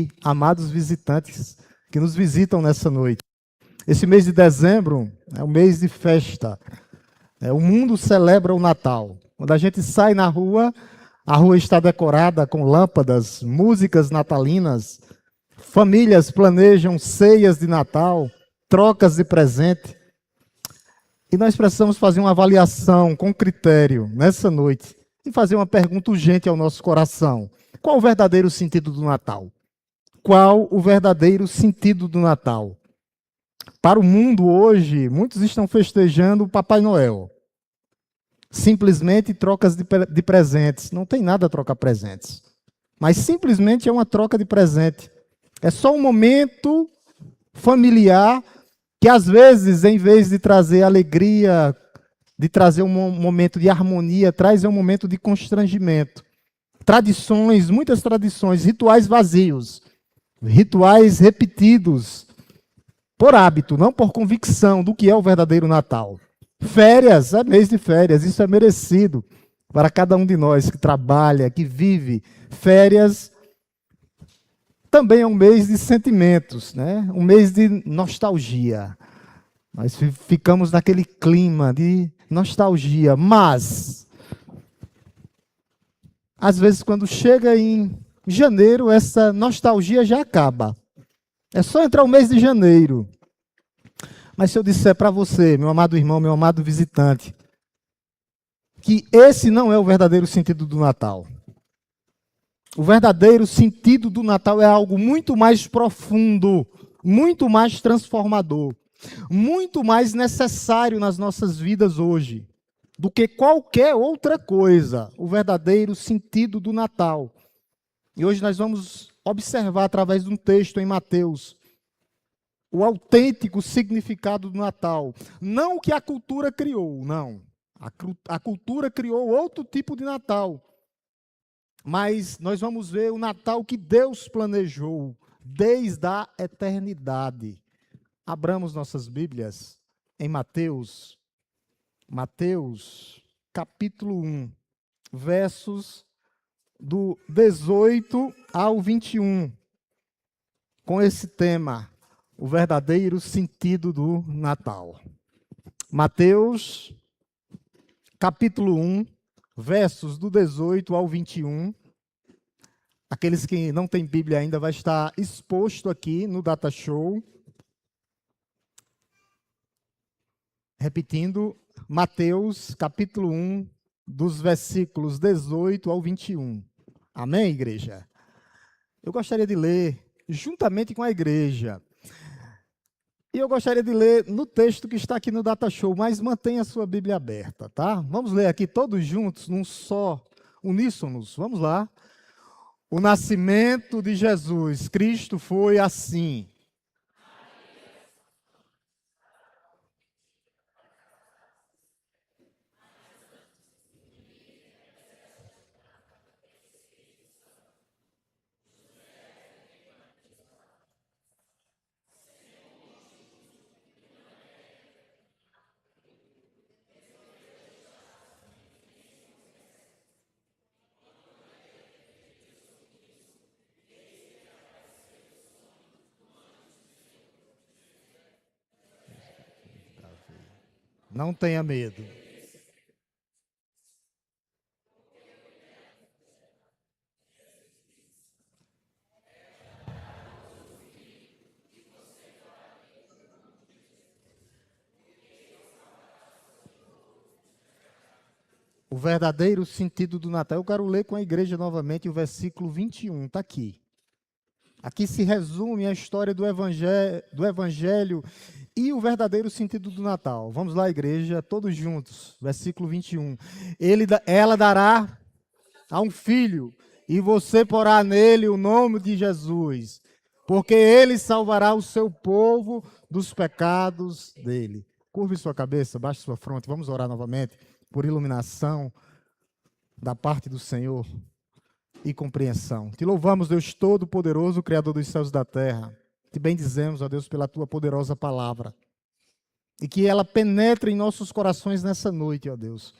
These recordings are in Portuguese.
e amados visitantes que nos visitam nessa noite. Esse mês de dezembro é um mês de festa. O mundo celebra o Natal. Quando a gente sai na rua, a rua está decorada com lâmpadas, músicas natalinas, famílias planejam ceias de Natal, trocas de presente. E nós precisamos fazer uma avaliação com critério nessa noite e fazer uma pergunta urgente ao nosso coração. Qual o verdadeiro sentido do Natal? Qual o verdadeiro sentido do Natal? Para o mundo hoje, muitos estão festejando o Papai Noel. Simplesmente trocas de presentes. Não tem nada a trocar presentes. Mas simplesmente é uma troca de presente. É só um momento familiar que, às vezes, em vez de trazer alegria, de trazer um momento de harmonia, traz um momento de constrangimento. Tradições, muitas tradições, rituais vazios, rituais repetidos, por hábito, não por convicção do que é o verdadeiro Natal. Férias, é mês de férias, isso é merecido para cada um de nós que trabalha, que vive. Férias também é um mês de sentimentos, né? Um mês de nostalgia. Nós ficamos naquele clima de nostalgia, mas às vezes quando chega em janeiro, essa nostalgia já acaba. É só entrar o mês de janeiro. Mas se eu disser para você, meu amado irmão, meu amado visitante, que esse não é o verdadeiro sentido do Natal. O verdadeiro sentido do Natal é algo muito mais profundo, muito mais transformador, muito mais necessário nas nossas vidas hoje, do que qualquer outra coisa, o verdadeiro sentido do Natal. E hoje nós vamos observar através de um texto em Mateus, o autêntico significado do Natal. Não o que a cultura criou, não. A cultura criou outro tipo de Natal. Mas nós vamos ver o Natal que Deus planejou desde a eternidade. Abramos nossas Bíblias em Mateus. Mateus, capítulo 1, versos do 18 ao 21. Com esse tema, o verdadeiro sentido do Natal. Mateus, capítulo 1, versos do 18 ao 21. Aqueles que não têm Bíblia ainda vai estar exposto aqui no Data Show. Repetindo, Mateus, capítulo 1, dos versículos 18 ao 21. Amém, igreja? Eu gostaria de ler juntamente com a igreja. E eu gostaria de ler no texto que está aqui no Data Show, mas mantenha a sua Bíblia aberta, tá? Vamos ler aqui todos juntos, num só, uníssonos. Vamos lá. O nascimento de Jesus Cristo foi assim. Não tenha medo. O verdadeiro sentido do Natal. Eu quero ler com a igreja novamente o versículo 21, está aqui. Aqui se resume a história do evangelho e o verdadeiro sentido do Natal. Vamos lá, igreja, todos juntos. Versículo 21. Ela dará a um filho, e você porá nele o nome de Jesus, porque ele salvará o seu povo dos pecados dele. Curve sua cabeça, baixe sua fronte. Vamos orar novamente por iluminação da parte do Senhor e compreensão. Te louvamos, Deus Todo-Poderoso, Criador dos céus e da terra. Te bendizemos, ó Deus, pela tua poderosa palavra. E que ela penetre em nossos corações nessa noite, ó Deus.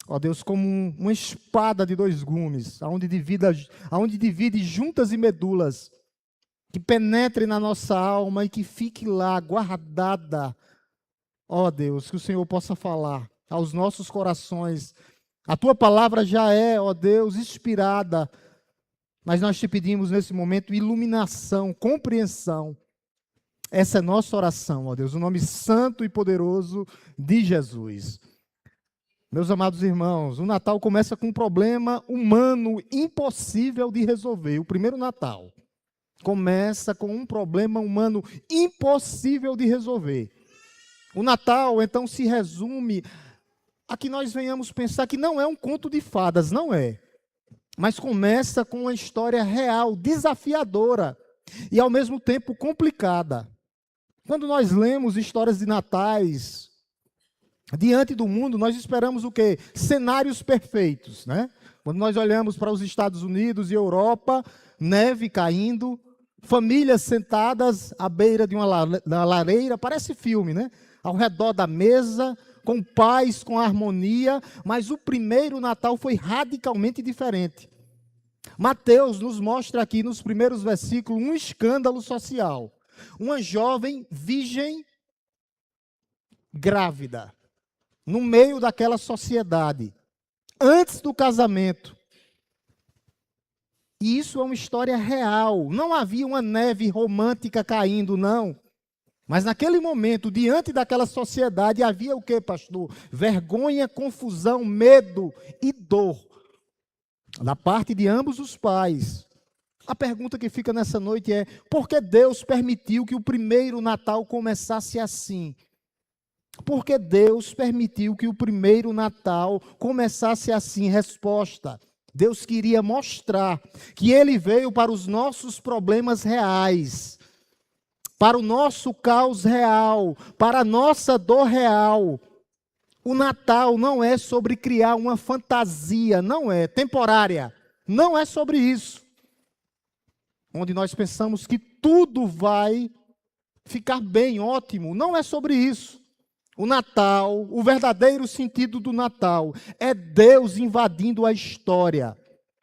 Ó Deus, como uma espada de dois gumes, aonde divide juntas e medulas, que penetre na nossa alma e que fique lá guardada. Ó Deus, que o Senhor possa falar aos nossos corações. A tua palavra já é, ó Deus, inspirada, mas nós te pedimos nesse momento iluminação, compreensão. Essa é nossa oração, ó Deus, no nome santo e poderoso de Jesus. Meus amados irmãos, o Natal começa com um problema humano impossível de resolver. O primeiro Natal começa com um problema humano impossível de resolver. O Natal, então, se resume a que nós venhamos pensar que não é um conto de fadas, não é. Mas começa com uma história real, desafiadora e, ao mesmo tempo, complicada. Quando nós lemos histórias de natais, diante do mundo, nós esperamos o quê? Cenários perfeitos, né? Quando nós olhamos para os Estados Unidos e Europa, neve caindo, famílias sentadas à beira de uma lareira, parece filme, né? Ao redor da mesa, com paz, com harmonia, mas o primeiro Natal foi radicalmente diferente. Mateus nos mostra aqui nos primeiros versículos um escândalo social. Uma jovem virgem grávida, no meio daquela sociedade, antes do casamento. E isso é uma história real. Não havia uma neve romântica caindo, não. Mas naquele momento, diante daquela sociedade, havia o que, pastor? Vergonha, confusão, medo e dor, da parte de ambos os pais. A pergunta que fica nessa noite é: por que Deus permitiu que o primeiro Natal começasse assim? Por que Deus permitiu que o primeiro Natal começasse assim? Resposta: Deus queria mostrar que Ele veio para os nossos problemas reais, para o nosso caos real, para a nossa dor real. O Natal não é sobre criar uma fantasia, não é, temporária. Não é sobre isso. Onde nós pensamos que tudo vai ficar bem, ótimo. Não é sobre isso. O Natal, o verdadeiro sentido do Natal, é Deus invadindo a história.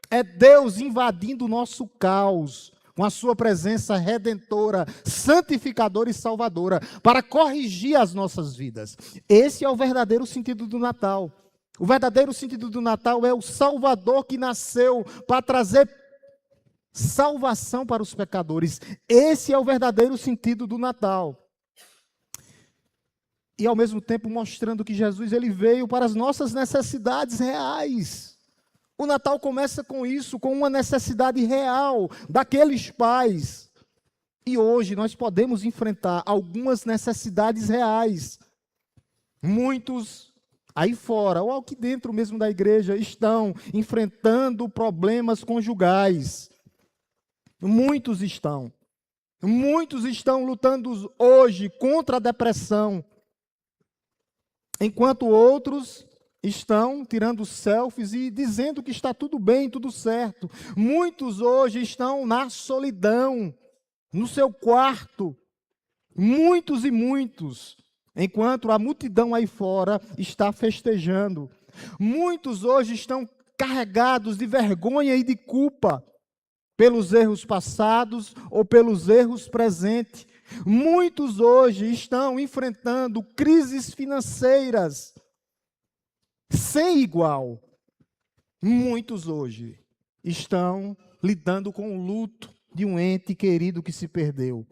É Deus invadindo o nosso caos, com a sua presença redentora, santificadora e salvadora, para corrigir as nossas vidas. Esse é o verdadeiro sentido do Natal. O verdadeiro sentido do Natal é o Salvador que nasceu para trazer salvação para os pecadores. Esse é o verdadeiro sentido do Natal. E ao mesmo tempo mostrando que Jesus ele veio para as nossas necessidades reais. O Natal começa com isso, com uma necessidade real daqueles pais. E hoje nós podemos enfrentar algumas necessidades reais. Muitos aí fora, ou aqui dentro mesmo da igreja, estão enfrentando problemas conjugais. Muitos estão. Muitos estão lutando hoje contra a depressão. Enquanto outros estão tirando selfies e dizendo que está tudo bem, tudo certo. Muitos hoje estão na solidão, no seu quarto. Muitos e muitos. Enquanto a multidão aí fora está festejando. Muitos hoje estão carregados de vergonha e de culpa pelos erros passados ou pelos erros presentes. Muitos hoje estão enfrentando crises financeiras sem igual. Muitos hoje estão lidando com o luto de um ente querido que se perdeu.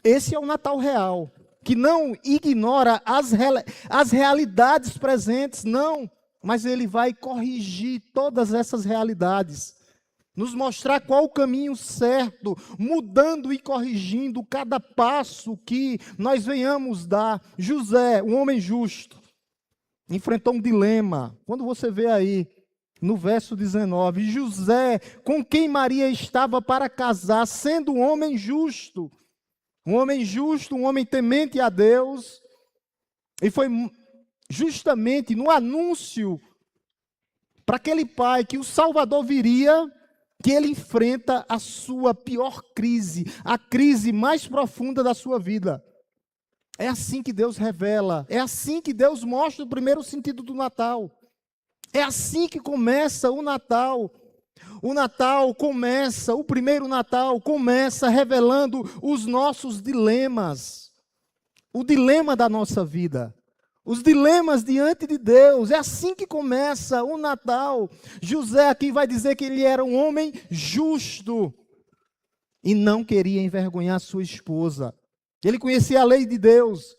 Esse é o Natal real, que não ignora as realidades presentes, não, mas ele vai corrigir todas essas realidades. Nos mostrar qual o caminho certo, mudando e corrigindo cada passo que nós venhamos dar. José, um homem justo, enfrentou um dilema. Quando você vê aí, no verso 19, José, com quem Maria estava para casar, sendo um homem justo, um homem temente a Deus, e foi justamente no anúncio para aquele pai que o Salvador viria, que ele enfrenta a sua pior crise, a crise mais profunda da sua vida. É assim que Deus revela, é assim que Deus mostra o primeiro sentido do Natal. É assim que começa o Natal. O Natal começa, o primeiro Natal começa revelando os nossos dilemas. O dilema da nossa vida. Os dilemas diante de Deus. É assim que começa o Natal. José aqui vai dizer que ele era um homem justo e não queria envergonhar sua esposa. Ele conhecia a lei de Deus.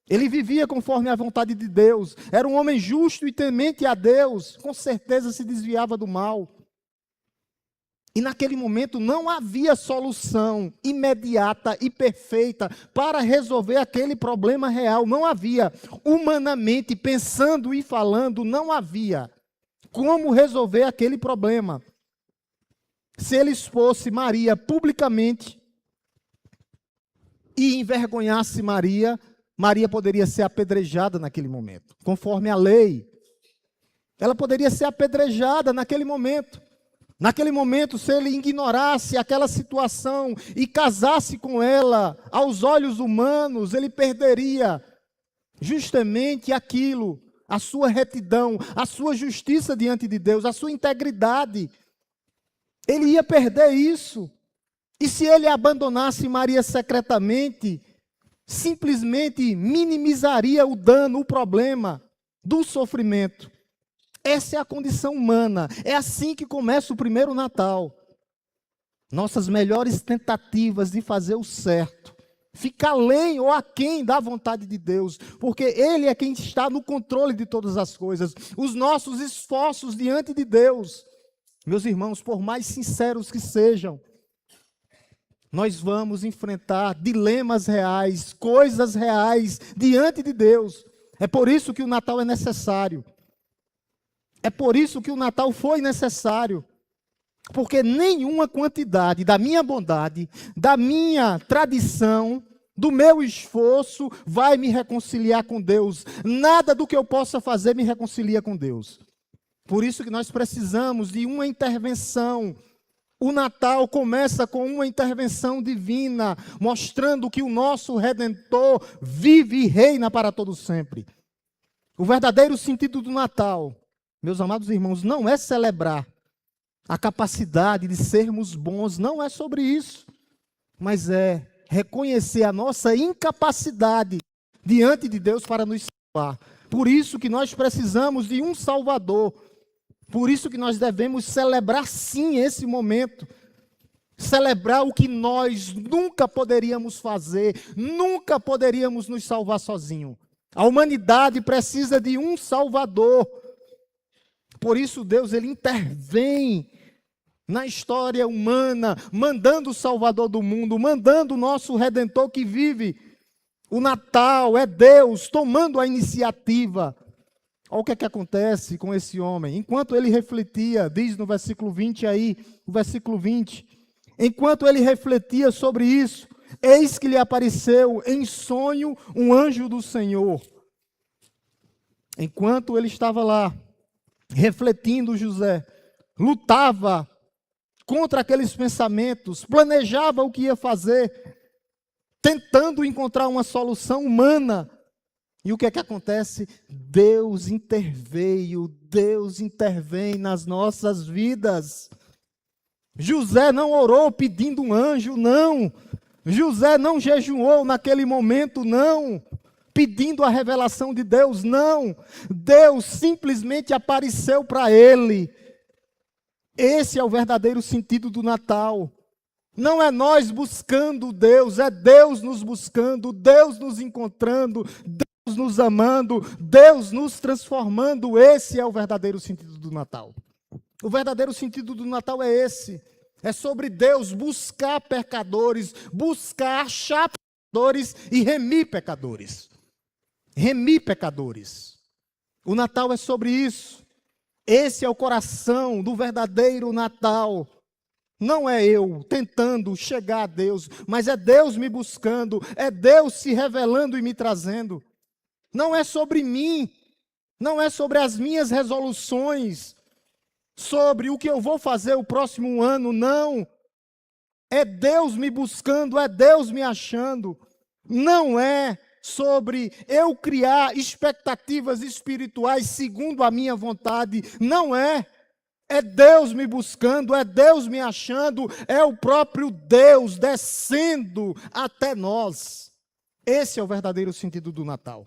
Ele vivia conforme a vontade de Deus. Era um homem justo e temente a Deus. Com certeza se desviava do mal. E naquele momento não havia solução imediata e perfeita para resolver aquele problema real. Não havia. Humanamente, pensando e falando, não havia como resolver aquele problema. Se ele expôsse Maria publicamente e envergonhasse Maria, Maria poderia ser apedrejada naquele momento. Conforme a lei, ela poderia ser apedrejada naquele momento. Naquele momento, se ele ignorasse aquela situação e casasse com ela, aos olhos humanos, ele perderia justamente aquilo, a sua retidão, a sua justiça diante de Deus, a sua integridade. Ele ia perder isso. E se ele abandonasse Maria secretamente, simplesmente minimizaria o dano, o problema do sofrimento. Essa é a condição humana. É assim que começa o primeiro Natal. Nossas melhores tentativas de fazer o certo. Ficar além ou aquém da vontade de Deus. Porque Ele é quem está no controle de todas as coisas. Os nossos esforços diante de Deus. Meus irmãos, por mais sinceros que sejam, nós vamos enfrentar dilemas reais, coisas reais diante de Deus. É por isso que o Natal é necessário. É por isso que o Natal foi necessário. Porque nenhuma quantidade da minha bondade, da minha tradição, do meu esforço vai me reconciliar com Deus. Nada do que eu possa fazer me reconcilia com Deus. Por isso que nós precisamos de uma intervenção. O Natal começa com uma intervenção divina, mostrando que o nosso Redentor vive e reina para todo sempre. O verdadeiro sentido do Natal, meus amados irmãos, não é celebrar a capacidade de sermos bons, não é sobre isso, mas é reconhecer a nossa incapacidade diante de Deus para nos salvar. Por isso que nós precisamos de um Salvador, por isso que nós devemos celebrar sim esse momento, celebrar o que nós nunca poderíamos fazer, nunca poderíamos nos salvar sozinhos. A humanidade precisa de um Salvador. Por isso Deus ele intervém na história humana, mandando o Salvador do mundo, mandando o nosso Redentor que vive. O Natal é Deus tomando a iniciativa. Olha o que é que acontece com esse homem. Enquanto ele refletia, diz no versículo 20 aí, o versículo 20, enquanto ele refletia sobre isso, eis que lhe apareceu em sonho um anjo do Senhor. Enquanto ele estava lá, refletindo, José lutava contra aqueles pensamentos, planejava o que ia fazer, tentando encontrar uma solução humana. E o que é que acontece? Deus interveio, Deus intervém nas nossas vidas. José não orou pedindo um anjo, não. José não jejuou naquele momento, não. Pedindo a revelação de Deus, não. Deus simplesmente apareceu para ele. Esse é o verdadeiro sentido do Natal. Não é nós buscando Deus, é Deus nos buscando, Deus nos encontrando, Deus nos amando, Deus nos transformando. Esse é o verdadeiro sentido do Natal. O verdadeiro sentido do Natal é esse. É sobre Deus buscar pecadores, buscar achar pecadores e remir pecadores. Remir pecadores. O Natal é sobre isso. Esse é o coração do verdadeiro Natal. Não é eu tentando chegar a Deus, mas é Deus me buscando, é Deus se revelando e me trazendo. Não é sobre mim, não é sobre as minhas resoluções, sobre o que eu vou fazer o próximo ano, não. É Deus me buscando, é Deus me achando. Não é sobre eu criar expectativas espirituais segundo a minha vontade. Não é. É Deus me buscando, é Deus me achando, é o próprio Deus descendo até nós. Esse é o verdadeiro sentido do Natal.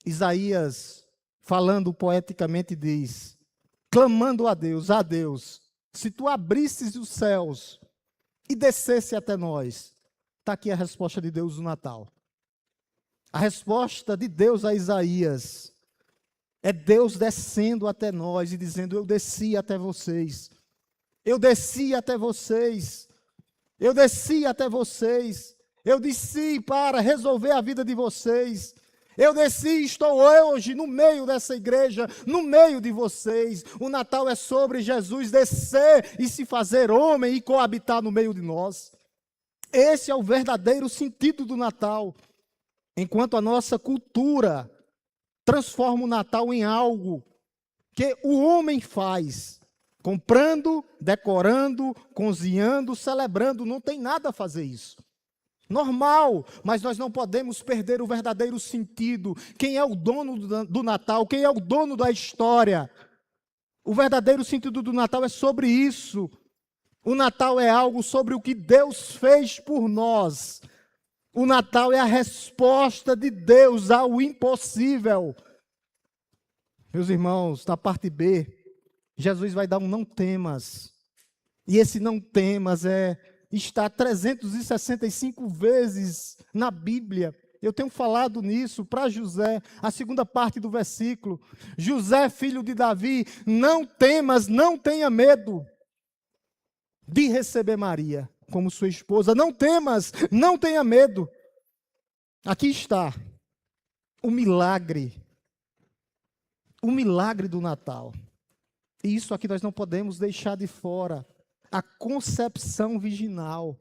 Isaías, falando poeticamente, diz, clamando a Deus, se tu abrisses os céus e descesse até nós. Está aqui a resposta de Deus no Natal. A resposta de Deus a Isaías é Deus descendo até nós e dizendo, eu desci até vocês. Eu desci até vocês. Eu desci até vocês. Eu desci para resolver a vida de vocês. Eu desci e estou hoje no meio dessa igreja, no meio de vocês. O Natal é sobre Jesus descer e se fazer homem e coabitar no meio de nós. Esse é o verdadeiro sentido do Natal. Enquanto a nossa cultura transforma o Natal em algo que o homem faz, comprando, decorando, cozinhando, celebrando, não tem nada a fazer isso. Normal, mas nós não podemos perder o verdadeiro sentido. Quem é o dono do Natal? Quem é o dono da história? O verdadeiro sentido do Natal é sobre isso. O Natal é algo sobre o que Deus fez por nós. O Natal é a resposta de Deus ao impossível. Meus irmãos, na parte B, Jesus vai dar um não temas. E esse não temas está 365 vezes na Bíblia. Eu tenho falado nisso para José, a segunda parte do versículo. José, filho de Davi, não temas, não tenha medo de receber Maria como sua esposa. Não temas, não tenha medo. Aqui está o milagre do Natal. E isso aqui nós não podemos deixar de fora. A concepção virginal.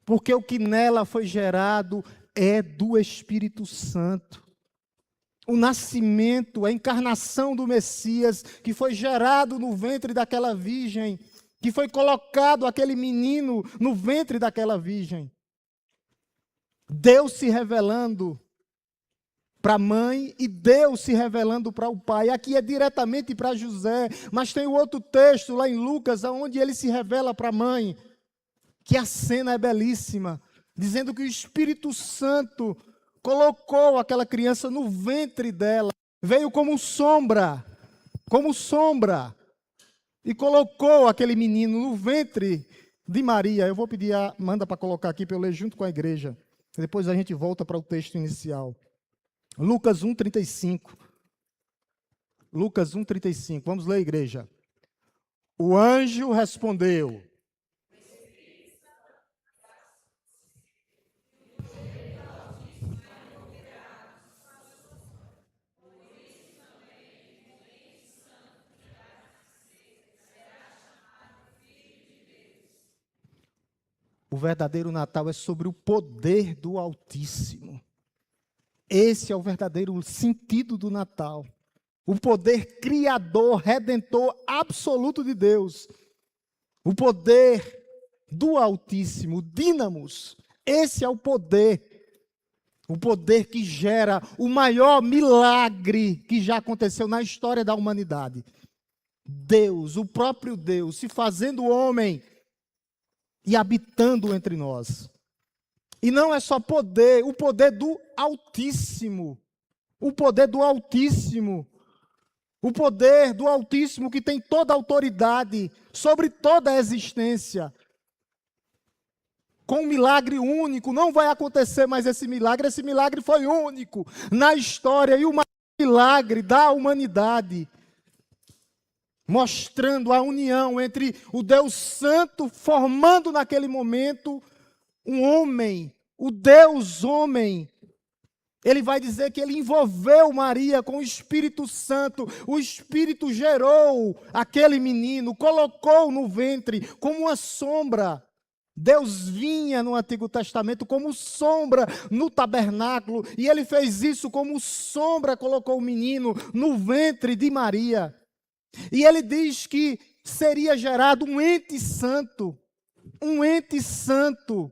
Porque o que nela foi gerado é do Espírito Santo. O nascimento, a encarnação do Messias, que foi gerado no ventre daquela virgem, que foi colocado aquele menino no ventre daquela virgem. Deus se revelando para a mãe e Deus se revelando para o pai. Aqui é diretamente para José, mas tem o outro texto lá em Lucas, onde ele se revela para a mãe, que a cena é belíssima, dizendo que o Espírito Santo colocou aquela criança no ventre dela, veio como sombra, e colocou aquele menino no ventre de Maria. Eu vou pedir, manda para colocar aqui para eu ler junto com a igreja, depois a gente volta para o texto inicial. Lucas 1,35. Lucas 1,35. Vamos ler, igreja. O anjo respondeu. O verdadeiro Natal é sobre o poder do Altíssimo. Esse é o verdadeiro sentido do Natal. O poder criador, redentor absoluto de Deus. O poder do Altíssimo, dínamos. Esse é o poder. O poder que gera o maior milagre que já aconteceu na história da humanidade. Deus, o próprio Deus, se fazendo homem e habitando entre nós. E não é só poder, o poder do Altíssimo. O poder do Altíssimo. O poder do Altíssimo que tem toda a autoridade sobre toda a existência. Com um milagre único, não vai acontecer mais esse milagre foi único na história e o maior milagre da humanidade. Mostrando a união entre o Deus Santo, formando naquele momento um homem, o Deus homem. Ele vai dizer que ele envolveu Maria com o Espírito Santo. O Espírito gerou aquele menino, colocou no ventre como uma sombra. Deus vinha no Antigo Testamento como sombra no tabernáculo. E ele fez isso como sombra, colocou o menino no ventre de Maria. E ele diz que seria gerado um ente santo. Um ente santo.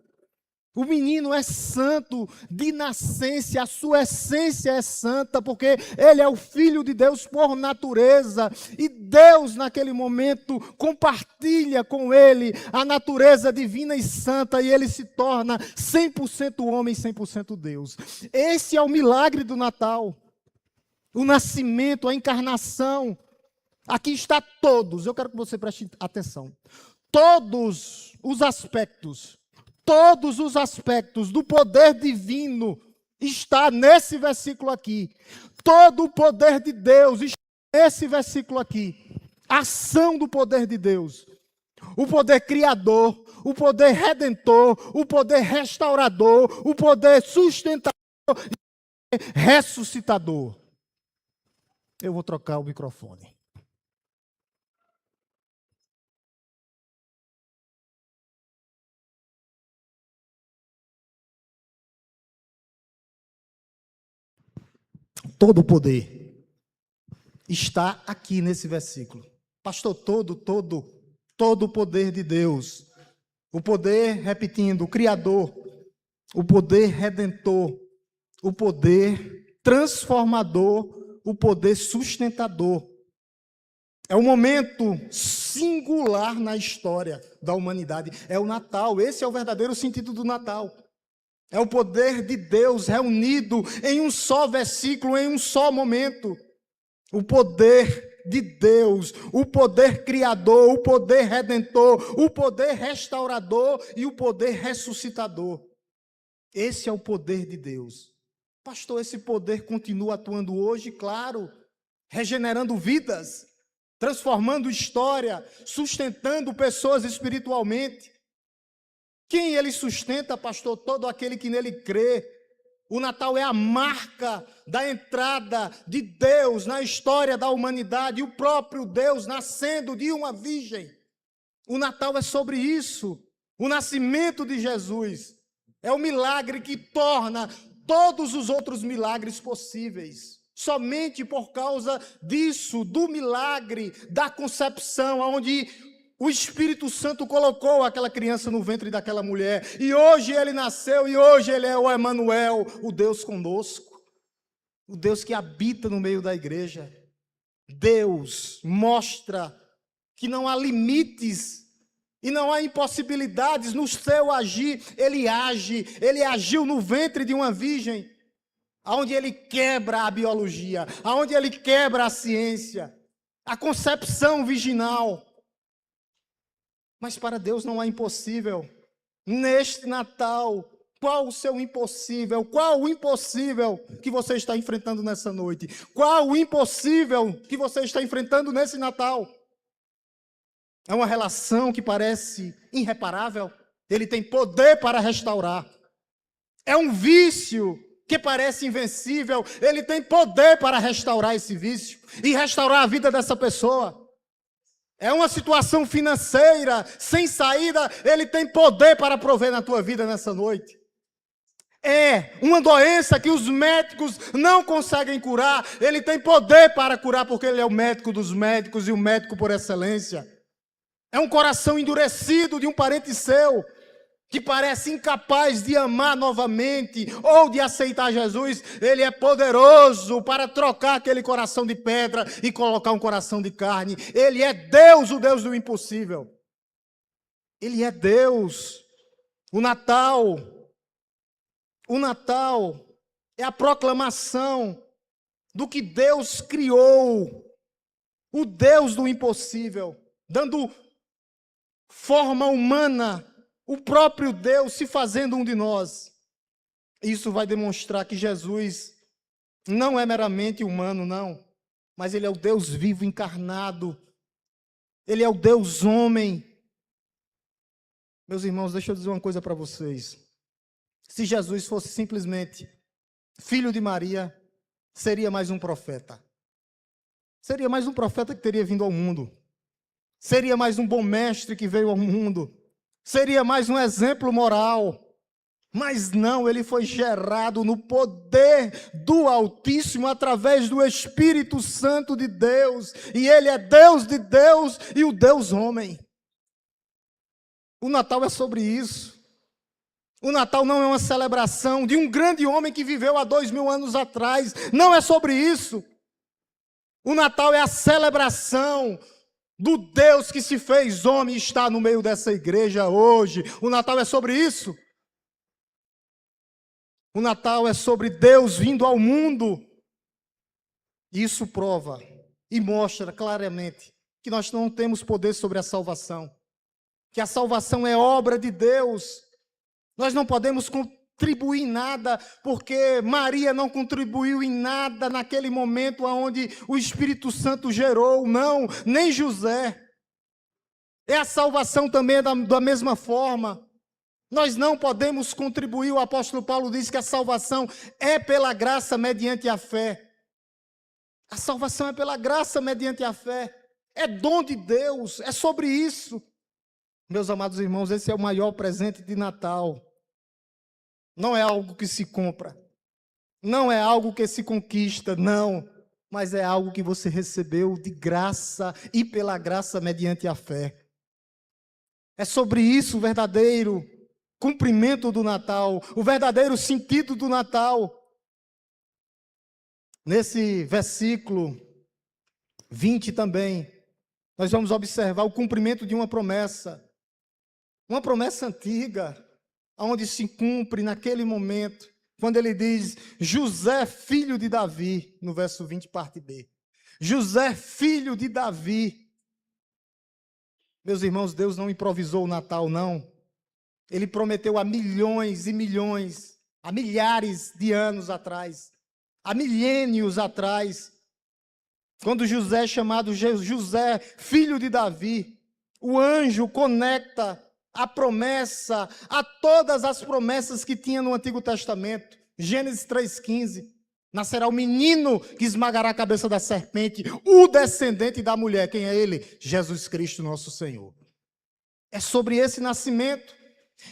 O menino é santo de nascença, a sua essência é santa, porque ele é o Filho de Deus por natureza. E Deus, naquele momento, compartilha com ele a natureza divina e santa, e ele se torna 100% homem, 100% Deus. Esse é o milagre do Natal. O nascimento, a encarnação. Aqui está todos, eu quero que você preste atenção. Todos os aspectos do poder divino está nesse versículo aqui. Todo o poder de Deus está nesse versículo aqui. A ação do poder de Deus. O poder criador, o poder redentor, o poder restaurador, o poder sustentador e ressuscitador. Eu vou trocar o microfone. Todo o poder está aqui nesse versículo. Pastor, todo o poder de Deus. O poder, repetindo, o Criador, o poder redentor, o poder transformador, o poder sustentador. É um momento singular na história da humanidade. É o Natal, esse é o verdadeiro sentido do Natal. É o poder de Deus reunido em um só versículo, em um só momento. O poder de Deus, o poder criador, o poder redentor, o poder restaurador e o poder ressuscitador. Esse é o poder de Deus. Pastor, esse poder continua atuando hoje, claro, regenerando vidas, transformando história, sustentando pessoas espiritualmente. Quem ele sustenta, pastor? Todo aquele que nele crê. O Natal é a marca da entrada de Deus na história da humanidade, e o próprio Deus nascendo de uma virgem. O Natal é sobre isso. O nascimento de Jesus é o milagre que torna todos os outros milagres possíveis. Somente por causa disso, do milagre da concepção, onde o Espírito Santo colocou aquela criança no ventre daquela mulher. E hoje ele nasceu, e hoje ele é o Emanuel, o Deus conosco. O Deus que habita no meio da igreja. Deus mostra que não há limites e não há impossibilidades no seu agir. Ele agiu no ventre de uma virgem, aonde ele quebra a biologia, aonde ele quebra a ciência, a concepção virginal. Mas para Deus não há impossível. Neste Natal, qual o seu impossível? Qual o impossível que você está enfrentando nessa noite? Qual o impossível que você está enfrentando nesse Natal? É uma relação que parece irreparável. Ele tem poder para restaurar. É um vício que parece invencível. Ele tem poder para restaurar esse vício e restaurar a vida dessa pessoa. É uma situação financeira sem saída, ele tem poder para prover na tua vida nessa noite. É uma doença que os médicos não conseguem curar, ele tem poder para curar, porque ele é o médico dos médicos e o médico por excelência. É um coração endurecido de um parente seu, que parece incapaz de amar novamente ou de aceitar Jesus. Ele é poderoso para trocar aquele coração de pedra e colocar um coração de carne. Ele é Deus, o Deus do impossível. Ele é Deus. O Natal é a proclamação do que Deus criou, o Deus do impossível, dando forma humana, o próprio Deus se fazendo um de nós. Isso vai demonstrar que Jesus não é meramente humano, não, mas ele é o Deus vivo encarnado. Ele é o Deus homem. Meus irmãos, deixa eu dizer uma coisa para vocês. Se Jesus fosse simplesmente filho de Maria, seria mais um profeta. Seria mais um profeta que teria vindo ao mundo. Seria mais um bom mestre que veio ao mundo. Seria mais um exemplo moral. Mas não, ele foi gerado no poder do Altíssimo através do Espírito Santo de Deus. E ele é Deus de Deus e o Deus homem. O Natal é sobre isso. O Natal não é uma celebração de um grande homem que viveu há 2000 anos atrás. Não é sobre isso. O Natal é a celebração do Deus que se fez homem e está no meio dessa igreja hoje. O Natal é sobre isso. O Natal é sobre Deus vindo ao mundo. Isso prova e mostra claramente que nós não temos poder sobre a salvação. Que a salvação é obra de Deus. Nós não podemos contribuir em nada, porque Maria não contribuiu em nada naquele momento onde o Espírito Santo gerou, não, nem José. É a salvação também da mesma forma. Nós não podemos contribuir, o apóstolo Paulo diz que a salvação é pela graça mediante a fé. A salvação é pela graça mediante a fé. É dom de Deus, é sobre isso. Meus amados irmãos, esse é o maior presente de Natal. Não é algo que se compra, não é algo que se conquista, não, mas é algo que você recebeu de graça e pela graça mediante a fé. É sobre isso o verdadeiro cumprimento do Natal, o verdadeiro sentido do Natal. Nesse versículo 20 também, nós vamos observar o cumprimento de uma promessa antiga, onde se cumpre naquele momento, quando ele diz, José, filho de Davi, no verso 20, parte B. José, filho de Davi. Meus irmãos, Deus não improvisou o Natal, não. Ele prometeu há milhões e milhões, há milhares de anos atrás, há milênios atrás, quando José, chamado José, filho de Davi, o anjo conecta a promessa, a todas as promessas que tinha no Antigo Testamento. Gênesis 3,15. Nascerá o menino que esmagará a cabeça da serpente, o descendente da mulher. Quem é ele? Jesus Cristo, nosso Senhor. É sobre esse nascimento.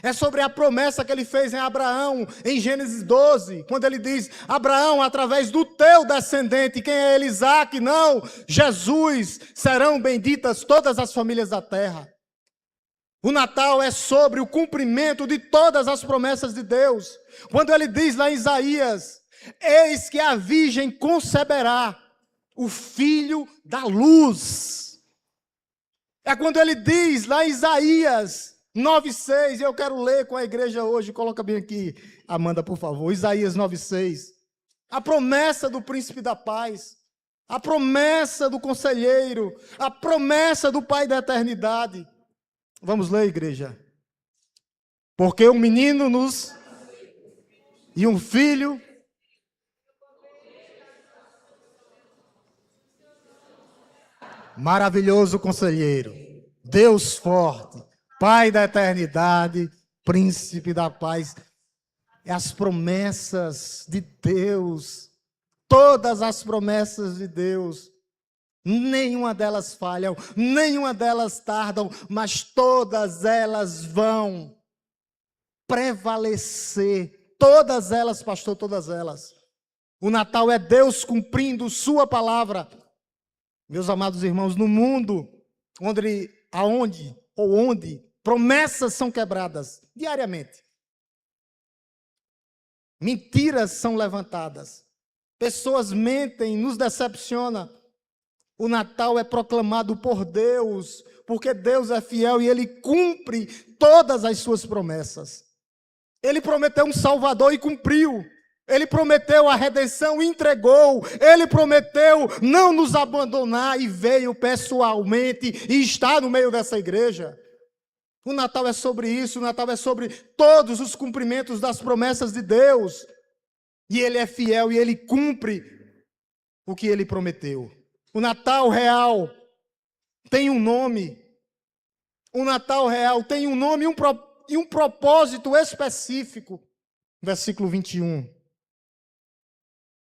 É sobre a promessa que ele fez em Abraão, em Gênesis 12, quando ele diz, Abraão, através do teu descendente, quem é ele? Isaac? Não, Jesus, serão benditas todas as famílias da terra. O Natal é sobre o cumprimento de todas as promessas de Deus. Quando ele diz lá em Isaías, eis que a virgem conceberá o filho da luz. É quando ele diz lá em Isaías 9,6, eu quero ler com a igreja hoje, coloca bem aqui, Amanda, por favor, Isaías 9,6. A promessa do príncipe da paz, a promessa do conselheiro, a promessa do Pai da eternidade. Vamos ler, igreja. Porque um menino nos... e um filho... maravilhoso conselheiro, Deus forte, Pai da eternidade, príncipe da paz. É as promessas de Deus, todas as promessas de Deus. Nenhuma delas falham, nenhuma delas tardam, mas todas elas vão prevalecer. Todas elas, pastor, todas elas. O Natal é Deus cumprindo sua palavra. Meus amados irmãos, no mundo onde promessas são quebradas diariamente, mentiras são levantadas, pessoas mentem, nos decepcionam. O Natal é proclamado por Deus, porque Deus é fiel e Ele cumpre todas as suas promessas. Ele prometeu um Salvador e cumpriu. Ele prometeu a redenção e entregou. Ele prometeu não nos abandonar e veio pessoalmente e está no meio dessa igreja. O Natal é sobre isso, o Natal é sobre todos os cumprimentos das promessas de Deus. E Ele é fiel e Ele cumpre o que Ele prometeu. O Natal real tem um nome. O Natal real tem um nome e um propósito específico. Versículo 21.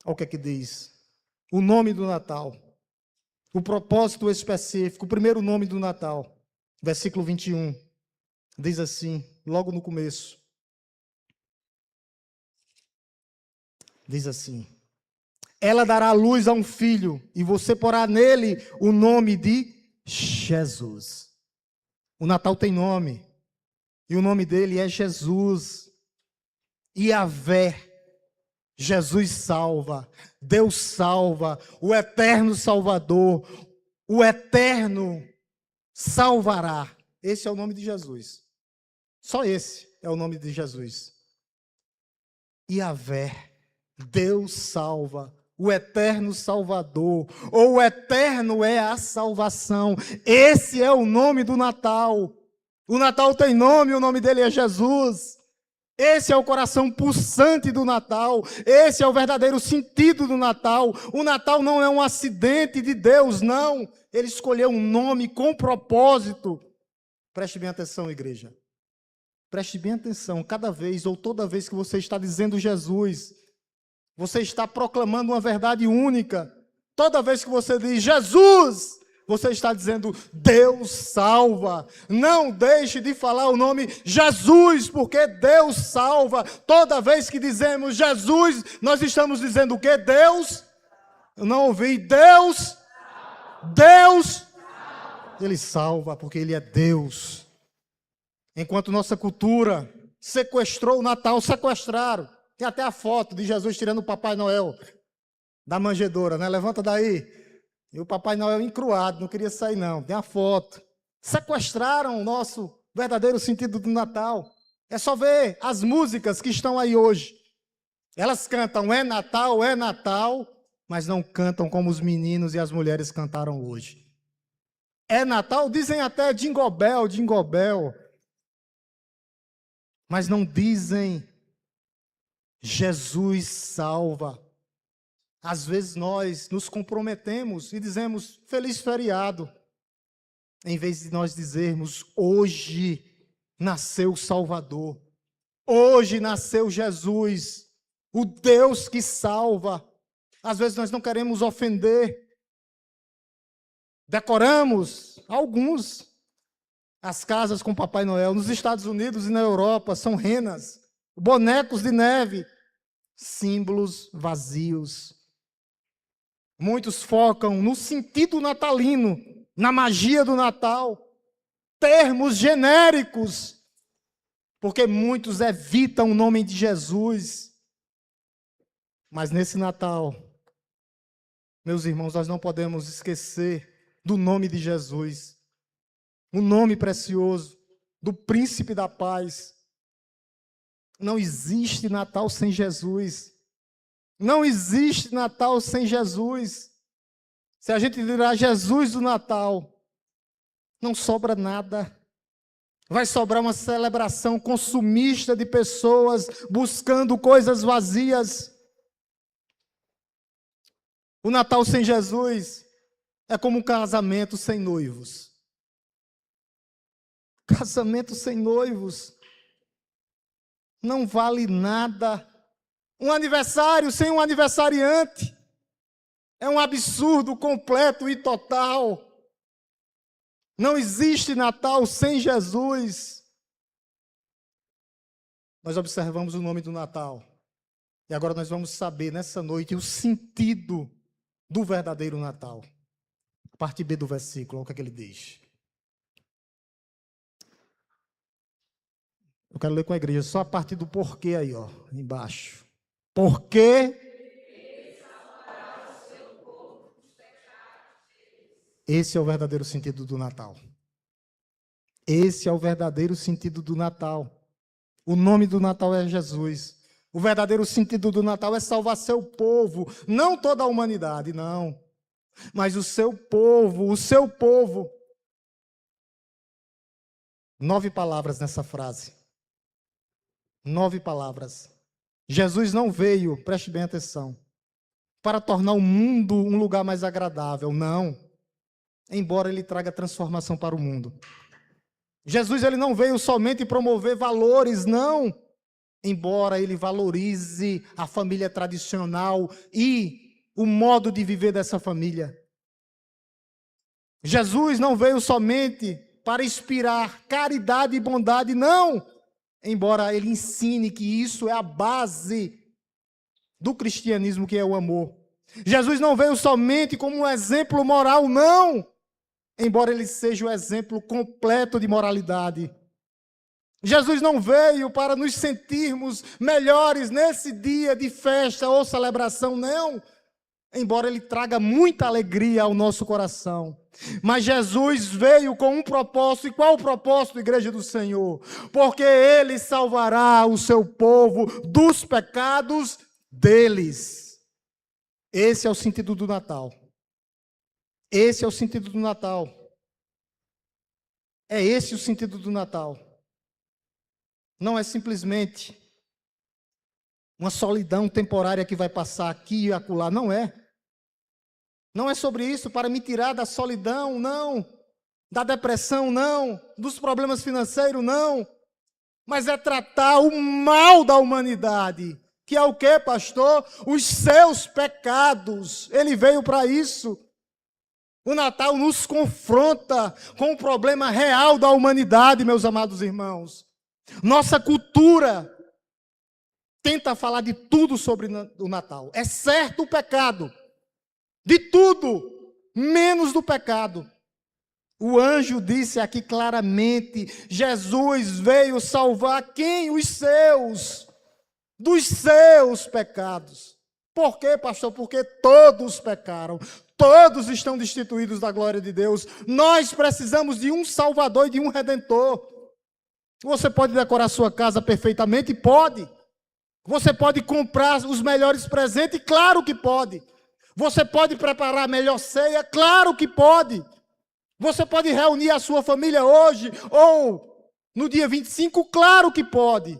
Olha o que é que diz. O nome do Natal. O propósito específico. O primeiro nome do Natal. Versículo 21. Diz assim, logo no começo. Diz assim. Ela dará luz a um filho, e você porá nele o nome de Jesus. O Natal tem nome, e o nome dele é Jesus. Yahvé, Jesus salva, Deus salva, o eterno Salvador, o eterno salvará. Esse é o nome de Jesus. Só esse é o nome de Jesus. Yahvé, Deus salva, o eterno Salvador, ou o eterno é a salvação. Esse é o nome do Natal. O Natal tem nome, o nome dele é Jesus. Esse é o coração pulsante do Natal. Esse é o verdadeiro sentido do Natal. O Natal não é um acidente de Deus, não. Ele escolheu um nome com propósito. Preste bem atenção, igreja. Preste bem atenção. Cada vez ou toda vez que você está dizendo Jesus, você está proclamando uma verdade única. Toda vez que você diz Jesus, você está dizendo Deus salva. Não deixe de falar o nome Jesus, porque Deus salva. Toda vez que dizemos Jesus, nós estamos dizendo o quê? Deus? Eu não ouvi. Deus? Deus? Ele salva, porque Ele é Deus. Enquanto nossa cultura sequestrou o Natal, sequestraram. Tem até a foto de Jesus tirando o Papai Noel da manjedoura, né? Levanta daí. E o Papai Noel encruado, não queria sair não. Tem a foto. Sequestraram o nosso verdadeiro sentido do Natal. É só ver as músicas que estão aí hoje. Elas cantam é Natal, mas não cantam como os meninos e as mulheres cantaram hoje. É Natal, dizem até Jingle Bell, Jingle Bell. Mas não dizem Jesus salva. Às vezes nós nos comprometemos e dizemos feliz feriado, em vez de nós dizermos hoje nasceu o Salvador, hoje nasceu Jesus, o Deus que salva. Às vezes nós não queremos ofender, decoramos alguns as casas com Papai Noel. Nos Estados Unidos e na Europa são renas, bonecos de neve, símbolos vazios. Muitos focam no sentido natalino, na magia do Natal, termos genéricos, porque muitos evitam o nome de Jesus. Mas nesse Natal, meus irmãos, nós não podemos esquecer do nome de Jesus, o nome precioso do Príncipe da Paz. Não existe Natal sem Jesus. Não existe Natal sem Jesus. Se a gente tirar Jesus do Natal, não sobra nada. Vai sobrar uma celebração consumista de pessoas buscando coisas vazias. O Natal sem Jesus é como um casamento sem noivos. Casamento sem noivos não vale nada. Um aniversário sem um aniversariante é um absurdo completo e total. Não existe Natal sem Jesus. Nós observamos o nome do Natal. E agora nós vamos saber nessa noite o sentido do verdadeiro Natal. A parte B do versículo, olha o que é que ele diz. Eu quero ler com a igreja só a parte do porquê aí, ó, embaixo. Porque esse é o verdadeiro sentido do Natal. Esse é o verdadeiro sentido do Natal. O nome do Natal é Jesus. O verdadeiro sentido do Natal é salvar seu povo, não toda a humanidade, não. Mas o seu povo, o seu povo. 9 palavras nessa frase. 9 palavras. Jesus não veio, preste bem atenção, para tornar o mundo um lugar mais agradável, não. Embora ele traga transformação para o mundo. Jesus ele não veio somente promover valores, não. Embora ele valorize a família tradicional e o modo de viver dessa família. Jesus não veio somente para inspirar caridade e bondade, não. Embora ele ensine que isso é a base do cristianismo, que é o amor. Jesus não veio somente como um exemplo moral, não. Embora ele seja o exemplo completo de moralidade. Jesus não veio para nos sentirmos melhores nesse dia de festa ou celebração, não. Embora ele traga muita alegria ao nosso coração. Mas Jesus veio com um propósito. E qual o propósito, igreja do Senhor? Porque ele salvará o seu povo dos pecados deles. Esse é o sentido do Natal. Esse é o sentido do Natal. É esse o sentido do Natal. Não é simplesmente uma solidão temporária que vai passar aqui e acolá. Não é. Não é sobre isso, para me tirar da solidão, não. Da depressão, não. Dos problemas financeiros, não. Mas é tratar o mal da humanidade. Que é o quê, pastor? Os seus pecados. Ele veio para isso. O Natal nos confronta com o problema real da humanidade, meus amados irmãos. Nossa cultura tenta falar de tudo sobre o Natal, exceto o pecado. De tudo, menos do pecado. O anjo disse aqui claramente, Jesus veio salvar quem? Os seus, dos seus pecados. Por quê, pastor? Porque todos pecaram, todos estão destituídos da glória de Deus. Nós precisamos de um Salvador e de um Redentor. Você pode decorar sua casa perfeitamente? Pode. Você pode comprar os melhores presentes? Claro que pode. Você pode preparar a melhor ceia? Claro que pode. Você pode reunir a sua família hoje ou no dia 25? Claro que pode.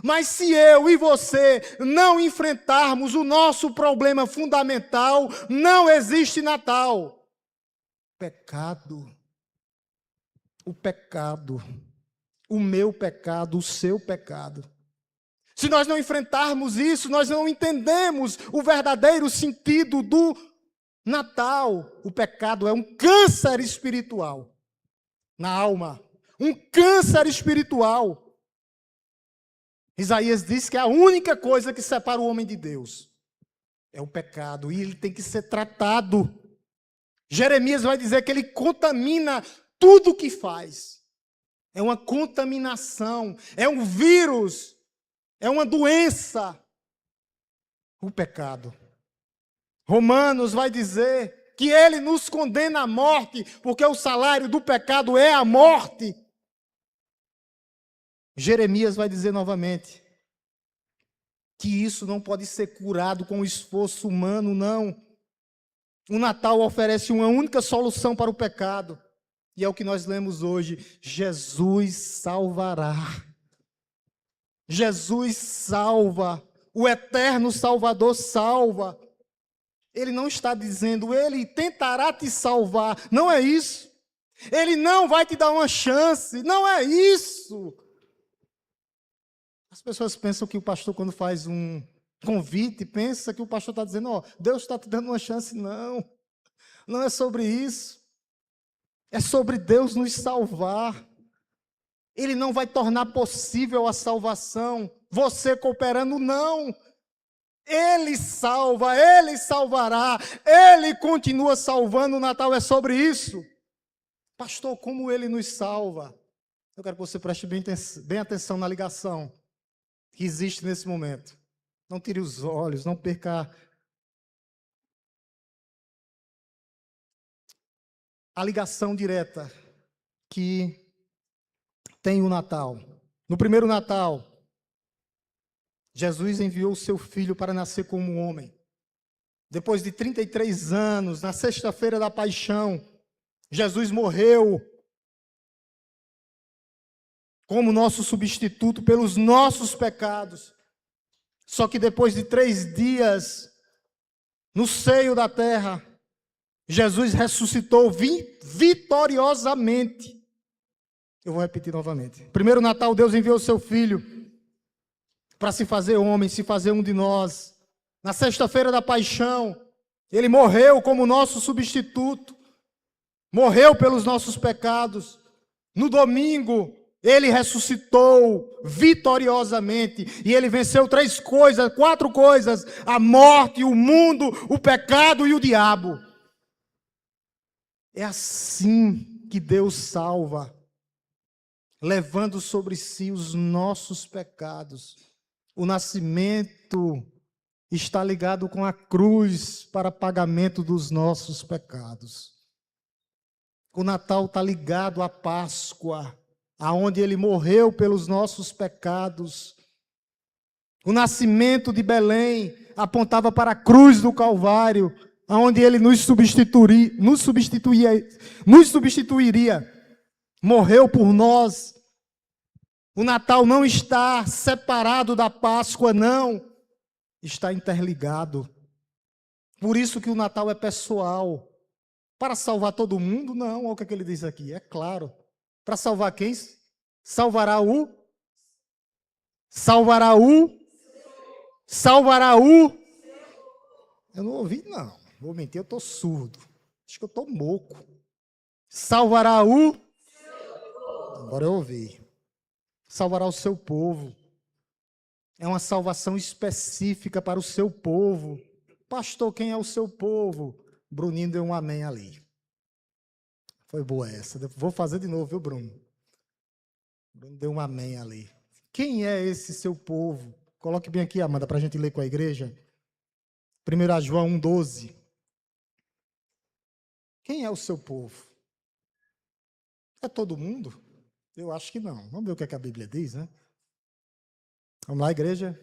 Mas se eu e você não enfrentarmos o nosso problema fundamental, não existe Natal. Pecado. O pecado. O meu pecado, o seu pecado. Se nós não enfrentarmos isso, nós não entendemos o verdadeiro sentido do Natal. O pecado é um câncer espiritual na alma. Um câncer espiritual. Isaías diz que a única coisa que separa o homem de Deus é o pecado. E ele tem que ser tratado. Jeremias vai dizer que ele contamina tudo o que faz. É uma contaminação. É um vírus. É uma doença, o pecado. Romanos vai dizer que ele nos condena à morte, porque o salário do pecado é a morte. Jeremias vai dizer novamente que isso não pode ser curado com esforço humano, não. O Natal oferece uma única solução para o pecado, e é o que nós lemos hoje: Jesus salvará. Jesus salva, o eterno Salvador salva. Ele não está dizendo, ele tentará te salvar. Não é isso. Ele não vai te dar uma chance. Não é isso. As pessoas pensam que o pastor, quando faz um convite, pensa que o pastor está dizendo, ó, Deus está te dando uma chance. Não. Não é sobre isso. É sobre Deus nos salvar. Ele não vai tornar possível a salvação, você cooperando, não. Ele salva, Ele salvará, Ele continua salvando. O Natal é sobre isso. Pastor, como Ele nos salva? Eu quero que você preste bem atenção na ligação que existe nesse momento. Não tire os olhos, não perca a ligação direta que tem o Natal. No primeiro Natal, Jesus enviou o seu filho para nascer como um homem. Depois de 33 anos, na sexta-feira da paixão, Jesus morreu como nosso substituto pelos nossos pecados. Só que depois de 3 dias, no seio da terra, Jesus ressuscitou vitoriosamente. Eu vou repetir novamente. Primeiro Natal, Deus enviou o seu Filho para se fazer homem, se fazer um de nós. Na sexta-feira da paixão, Ele morreu como nosso substituto. Morreu pelos nossos pecados. No domingo, Ele ressuscitou vitoriosamente. E Ele venceu 4 coisas. A morte, o mundo, o pecado e o diabo. É assim que Deus salva. levando sobre si os nossos pecados. O nascimento está ligado com a cruz para pagamento dos nossos pecados. O Natal está ligado à Páscoa, aonde ele morreu pelos nossos pecados. O nascimento de Belém apontava para a cruz do Calvário, aonde ele nos substituiria. Morreu por nós. O Natal não está separado da Páscoa, não. Está interligado. Por isso que o Natal é pessoal. Para salvar todo mundo? Não. Olha o que ele diz aqui. É claro. Para salvar quem? Salvará o. Eu não ouvi, não. Vou mentir, eu estou surdo. Acho que eu estou moco. Salvará o. Agora eu ouvi. Salvará o seu povo. É uma salvação específica para o seu povo. Pastor, quem é o seu povo? Bruninho deu um amém ali. Foi boa essa. Vou fazer de novo, viu, Bruno? Bruno deu um amém ali. Quem é esse seu povo? Coloque bem aqui, Amanda, para a gente ler com a igreja. 1 João 1,12. Quem é o seu povo? É todo mundo? Eu acho que não. Vamos ver o que a Bíblia diz, né? Vamos lá, igreja.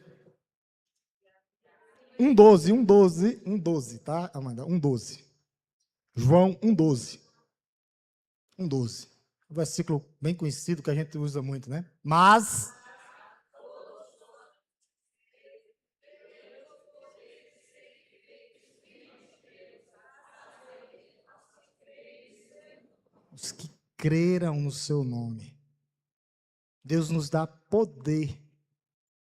1,12, tá, Amanda? 1,12. João 1,12. 1,12. Um versículo bem conhecido que a gente usa muito, né? Mas os que creram no seu nome. Deus nos dá poder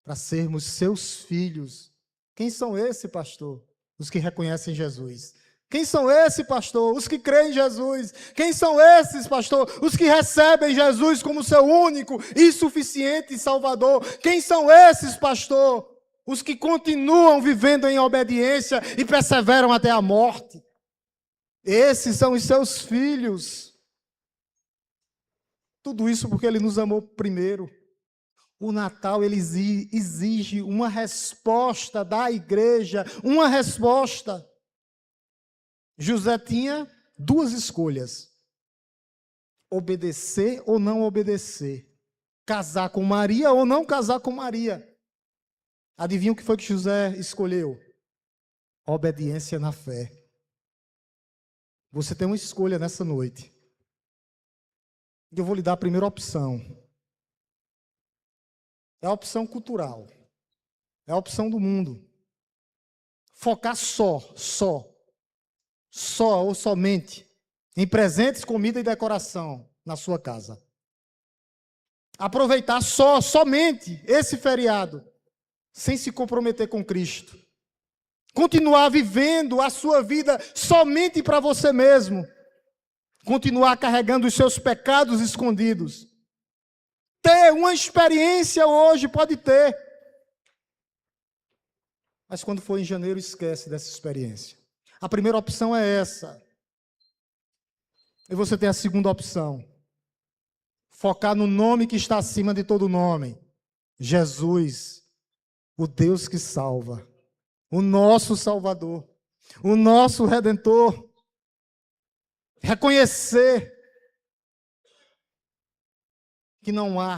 para sermos seus filhos. Quem são esses, pastor? Os que reconhecem Jesus. Quem são esses, pastor? Os que creem em Jesus. Quem são esses, pastor? Os que recebem Jesus como seu único e suficiente Salvador. Quem são esses, pastor? Os que continuam vivendo em obediência e perseveram até a morte. Esses são os seus filhos. Tudo isso porque ele nos amou primeiro. O Natal, ele exige uma resposta da igreja, uma resposta. José tinha duas escolhas: obedecer ou não obedecer, casar com Maria ou não casar com Maria. Adivinha o que foi que José escolheu? Obediência na fé. Você tem uma escolha nessa noite. Eu vou lhe dar a primeira opção. É a opção cultural. É a opção do mundo. Focar só ou somente em presentes, comida e decoração na sua casa. Aproveitar somente esse feriado, sem se comprometer com Cristo. Continuar vivendo a sua vida somente para você mesmo. Continuar carregando os seus pecados escondidos. Ter uma experiência hoje, pode ter. Mas quando for em janeiro, esquece dessa experiência. A primeira opção é essa. E você tem a segunda opção. Focar no nome que está acima de todo nome. Jesus, o Deus que salva. O nosso Salvador. O nosso Redentor. Reconhecer que não há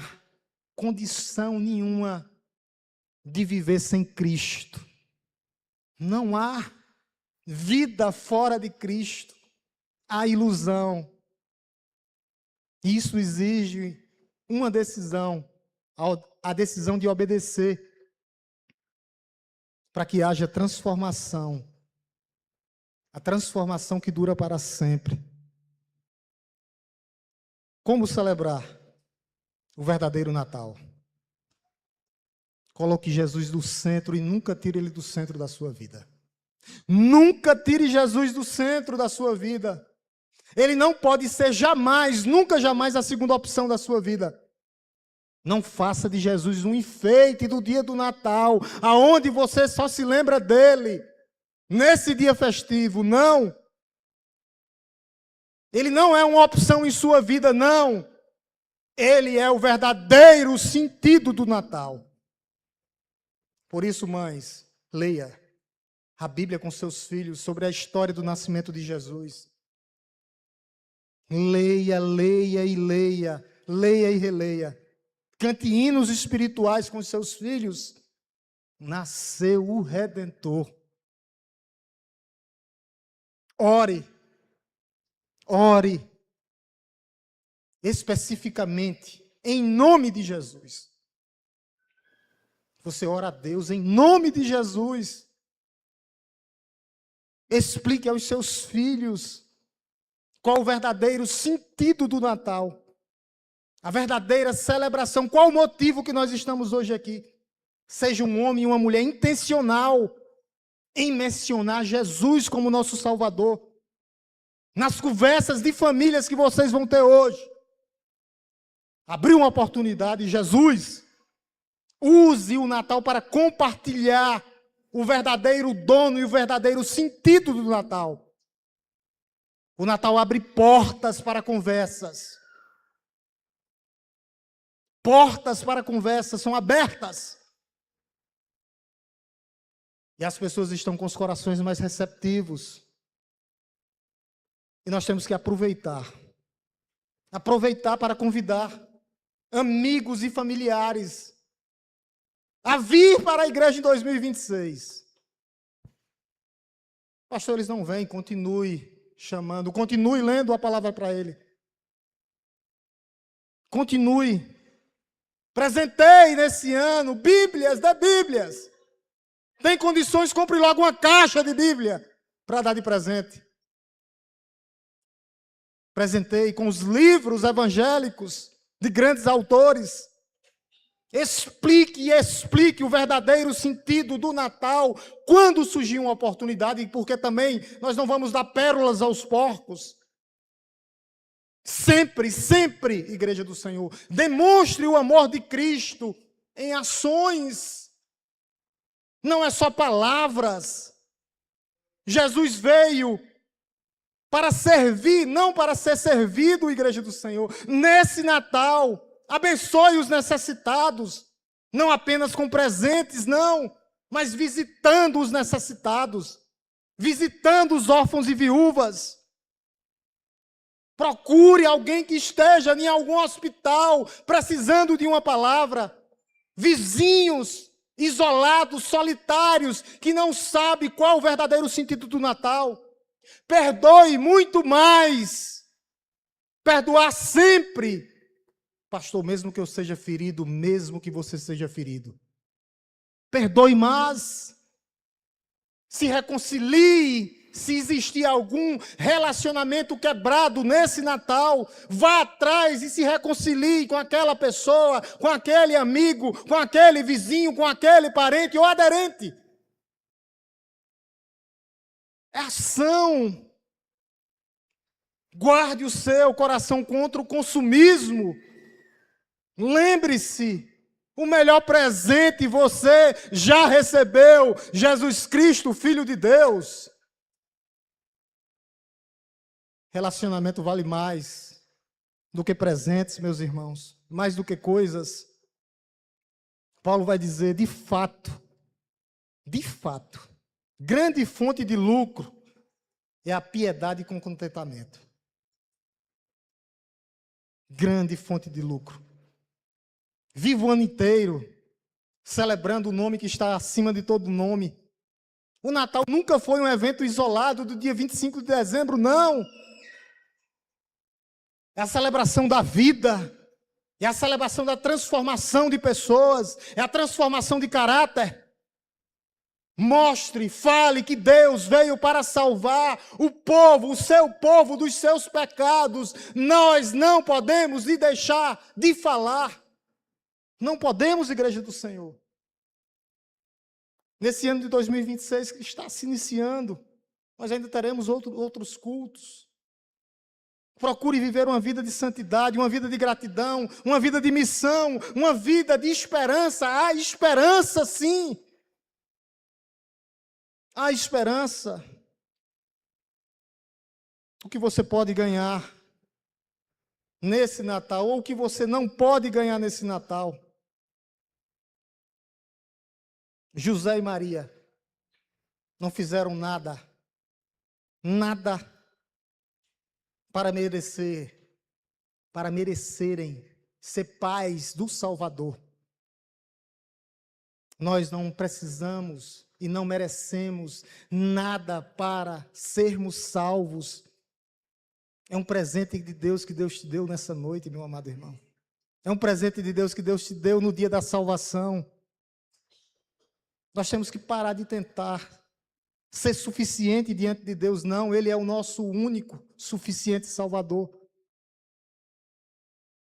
condição nenhuma de viver sem Cristo. Não há vida fora de Cristo. Há ilusão. Isso exige uma decisão, a decisão de obedecer, para que haja transformação. A transformação que dura para sempre. Como celebrar o verdadeiro Natal? Coloque Jesus no centro e nunca tire ele do centro da sua vida. Nunca tire Jesus do centro da sua vida. Ele não pode ser jamais, nunca jamais a segunda opção da sua vida. Não faça de Jesus um enfeite do dia do Natal, aonde você só se lembra dele, nesse dia festivo. Não. Ele não é uma opção em sua vida, não. Ele é o verdadeiro sentido do Natal. Por isso, mães, leia a Bíblia com seus filhos sobre a história do nascimento de Jesus. Leia, leia e leia, leia e releia. Cante hinos espirituais com seus filhos. Nasceu o Redentor. Ore, ore, especificamente, em nome de Jesus. Você ora a Deus em nome de Jesus. Explique aos seus filhos qual o verdadeiro sentido do Natal. A verdadeira celebração. Qual o motivo que nós estamos hoje aqui? Seja um homem e uma mulher intencional em mencionar Jesus como nosso Salvador. Nas conversas de famílias que vocês vão ter hoje. Abrir uma oportunidade, Jesus, use o Natal para compartilhar o verdadeiro dono e o verdadeiro sentido do Natal. O Natal abre portas para conversas. Portas para conversas são abertas. E as pessoas estão com os corações mais receptivos. E nós temos que aproveitar. Aproveitar para convidar amigos e familiares a vir para a igreja em 2026. Pastores, não vêm, continue chamando, continue lendo a palavra para ele. Continue. Presenteie nesse ano Bíblias, dê Bíblias. Tem condições, compre logo uma caixa de Bíblia para dar de presente. Presenteie com os livros evangélicos de grandes autores. Explique o verdadeiro sentido do Natal quando surgir uma oportunidade, porque também nós não vamos dar pérolas aos porcos. Sempre, sempre, Igreja do Senhor, demonstre o amor de Cristo em ações. Não é só palavras. Jesus veio para servir, não para ser servido, Igreja do Senhor. Nesse Natal, abençoe os necessitados, não apenas com presentes, não, mas visitando os necessitados, visitando os órfãos e viúvas. Procure alguém que esteja em algum hospital, precisando de uma palavra. Vizinhos isolados, solitários, que não sabem qual o verdadeiro sentido do Natal. Perdoe muito mais. Perdoar sempre. Pastor, mesmo que eu seja ferido, mesmo que você seja ferido. Perdoe mais. Se reconcilie. Se existir algum relacionamento quebrado nesse Natal, vá atrás e se reconcilie com aquela pessoa, com aquele amigo, com aquele vizinho, com aquele parente ou aderente. É ação. Guarde o seu coração contra o consumismo. Lembre-se, o melhor presente você já recebeu, Jesus Cristo, Filho de Deus. Relacionamento vale mais do que presentes, meus irmãos, mais do que coisas. Paulo vai dizer, de fato, grande fonte de lucro é a piedade com contentamento. Grande fonte de lucro. Viva o ano inteiro celebrando o nome que está acima de todo nome. O Natal nunca foi um evento isolado do dia 25 de dezembro, não. É a celebração da vida, é a celebração da transformação de pessoas, é a transformação de caráter. Mostre, fale que Deus veio para salvar o povo, o seu povo dos seus pecados. Nós não podemos lhe deixar de falar. Não podemos, Igreja do Senhor. Nesse ano de 2026 que está se iniciando, nós ainda teremos outros cultos. Procure viver uma vida de santidade, uma vida de gratidão, uma vida de missão, uma vida de esperança. Há esperança, sim. Há esperança. O que você pode ganhar nesse Natal, ou o que você não pode ganhar nesse Natal. José e Maria não fizeram nada para merecerem ser pais do Salvador. Nós não precisamos e não merecemos nada para sermos salvos. É um presente de Deus que Deus te deu nessa noite, meu amado irmão. É um presente de Deus que Deus te deu no dia da salvação. Nós temos que parar de tentar ser suficiente diante de Deus. Não, Ele é o nosso único, suficiente Salvador.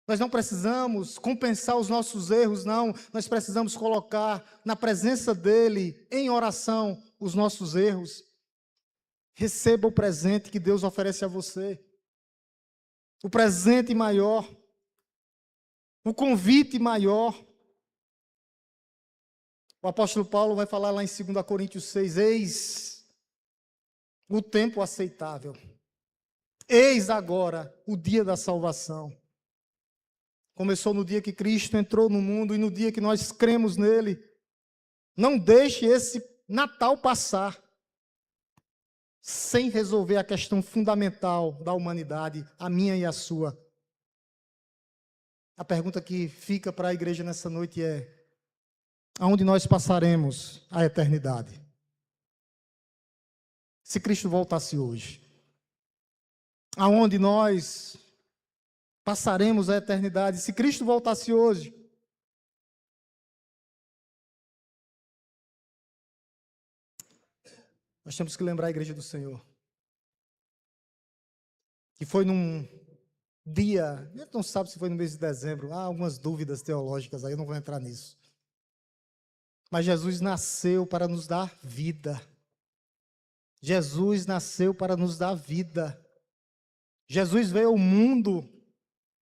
Nós não precisamos compensar os nossos erros, não. Nós precisamos colocar na presença dEle, em oração, os nossos erros. Receba o presente que Deus oferece a você. O presente maior. O convite maior. O apóstolo Paulo vai falar lá em 2 Coríntios 6, eis o tempo aceitável. Eis agora o dia da salvação. Começou no dia que Cristo entrou no mundo e no dia que nós cremos nele. Não deixe esse Natal passar sem resolver a questão fundamental da humanidade, a minha e a sua. A pergunta que fica para a igreja nessa noite é: aonde nós passaremos a eternidade? Se Cristo voltasse hoje, aonde nós passaremos a eternidade? Se Cristo voltasse hoje, nós temos que lembrar a igreja do Senhor, que foi num dia, a gente não sabe se foi no mês de dezembro, há algumas dúvidas teológicas aí, eu não vou entrar nisso. Mas Jesus nasceu para nos dar vida. Jesus nasceu para nos dar vida. Jesus veio ao mundo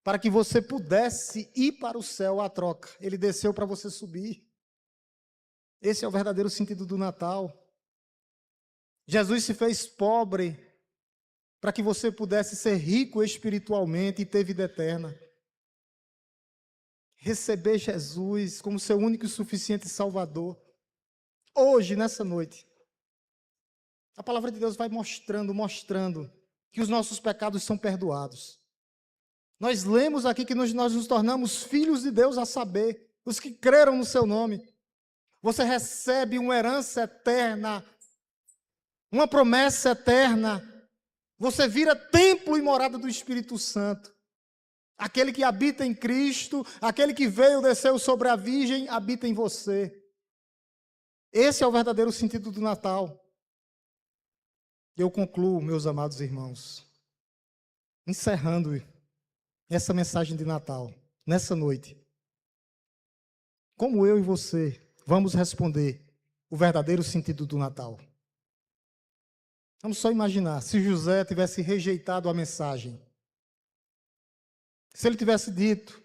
para que você pudesse ir para o céu à troca. Ele desceu para você subir. Esse é o verdadeiro sentido do Natal. Jesus se fez pobre para que você pudesse ser rico espiritualmente e ter vida eterna. Receber Jesus como seu único e suficiente Salvador. Hoje, nessa noite, a palavra de Deus vai mostrando que os nossos pecados são perdoados. Nós lemos aqui que nós nos tornamos filhos de Deus, a saber, os que creram no seu nome. Você recebe uma herança eterna, uma promessa eterna. Você vira templo e morada do Espírito Santo. Aquele que habita em Cristo, aquele que veio, desceu sobre a Virgem, habita em você. Esse é o verdadeiro sentido do Natal. Eu concluo, meus amados irmãos, encerrando essa mensagem de Natal, nessa noite. Como eu e você vamos responder o verdadeiro sentido do Natal? Vamos só imaginar, se José tivesse rejeitado a mensagem. Se ele tivesse dito,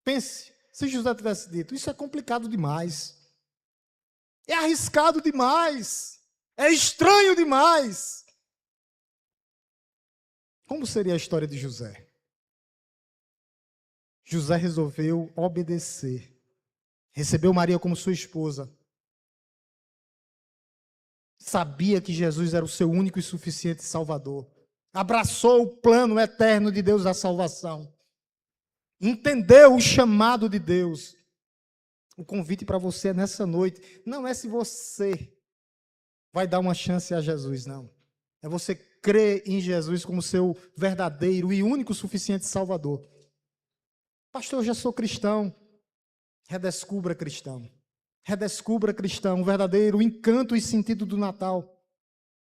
pense, se José tivesse dito, isso é complicado demais, é arriscado demais, é estranho demais. Como seria a história de José? José resolveu obedecer, recebeu Maria como sua esposa, sabia que Jesus era o seu único e suficiente Salvador, abraçou o plano eterno de Deus da salvação, entendeu o chamado de Deus. O convite para você nessa noite não é se você vai dar uma chance a Jesus, não. É você crer em Jesus como seu verdadeiro e único suficiente Salvador. Pastor, eu já sou cristão. Redescubra cristão. Redescubra cristão, o verdadeiro encanto e sentido do Natal.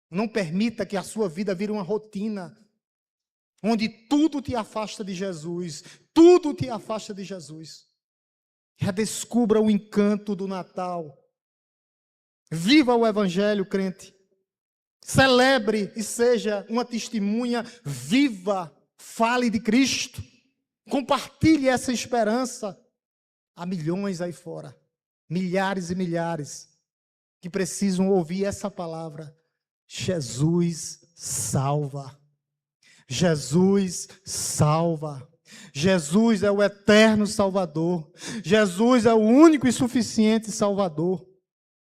Não permita que a sua vida vire uma rotina, onde tudo te afasta de Jesus. Tudo te afasta de Jesus. Redescubra o encanto do Natal. Viva o Evangelho, crente. Celebre e seja uma testemunha viva. Fale de Cristo. Compartilhe essa esperança. Há milhões aí fora, milhares e milhares, que precisam ouvir essa palavra. Jesus salva. Jesus salva. Jesus é o eterno Salvador. Jesus é o único e suficiente Salvador.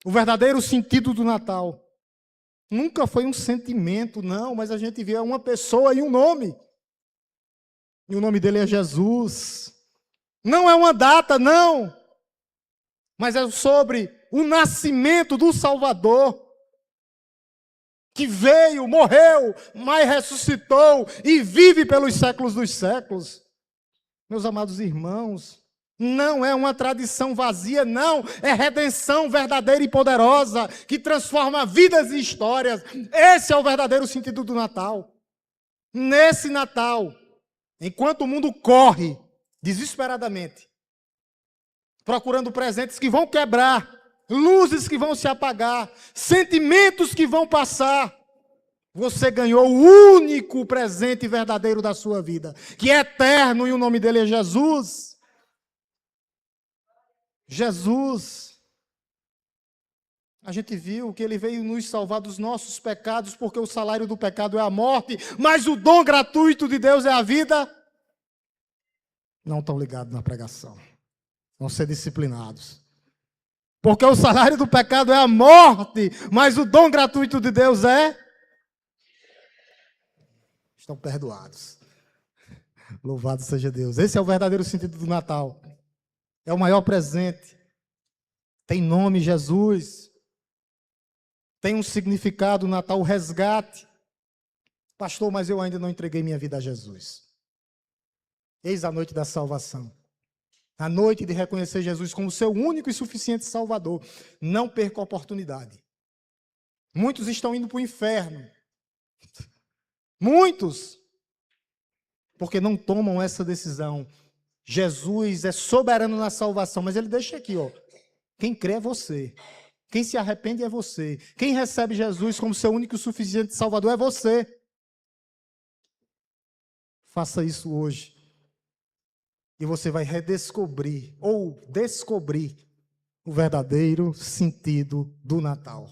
O verdadeiro sentido do Natal nunca foi um sentimento, não, mas a gente vê uma pessoa e um nome. E o nome dele é Jesus. Não é uma data, não, mas é sobre o nascimento do Salvador, que veio, morreu, mas ressuscitou e vive pelos séculos dos séculos. Meus amados irmãos, não é uma tradição vazia, não, é redenção verdadeira e poderosa, que transforma vidas e histórias. Esse é o verdadeiro sentido do Natal. Nesse Natal, enquanto o mundo corre desesperadamente, procurando presentes que vão quebrar, luzes que vão se apagar, sentimentos que vão passar, você ganhou o único presente verdadeiro da sua vida, que é eterno, e o nome dele é Jesus. Jesus. A gente viu que ele veio nos salvar dos nossos pecados, porque o salário do pecado é a morte, mas o dom gratuito de Deus é a vida. Não estão ligados na pregação. Vão ser disciplinados. Porque o salário do pecado é a morte, mas o dom gratuito de Deus é... Estão perdoados. Louvado seja Deus. Esse é o verdadeiro sentido do Natal. É o maior presente. Tem nome, Jesus. Tem um significado, o Natal, o resgate. Pastor, mas eu ainda não entreguei minha vida a Jesus. Eis a noite da salvação. A noite de reconhecer Jesus como seu único e suficiente Salvador. Não perca a oportunidade. Muitos estão indo para o inferno. Muitos. Porque não tomam essa decisão. Jesus é soberano na salvação, mas ele deixa aqui, ó. Quem crê é você. Quem se arrepende é você. Quem recebe Jesus como seu único e suficiente Salvador é você. Faça isso hoje. E você vai redescobrir, ou descobrir, o verdadeiro sentido do Natal.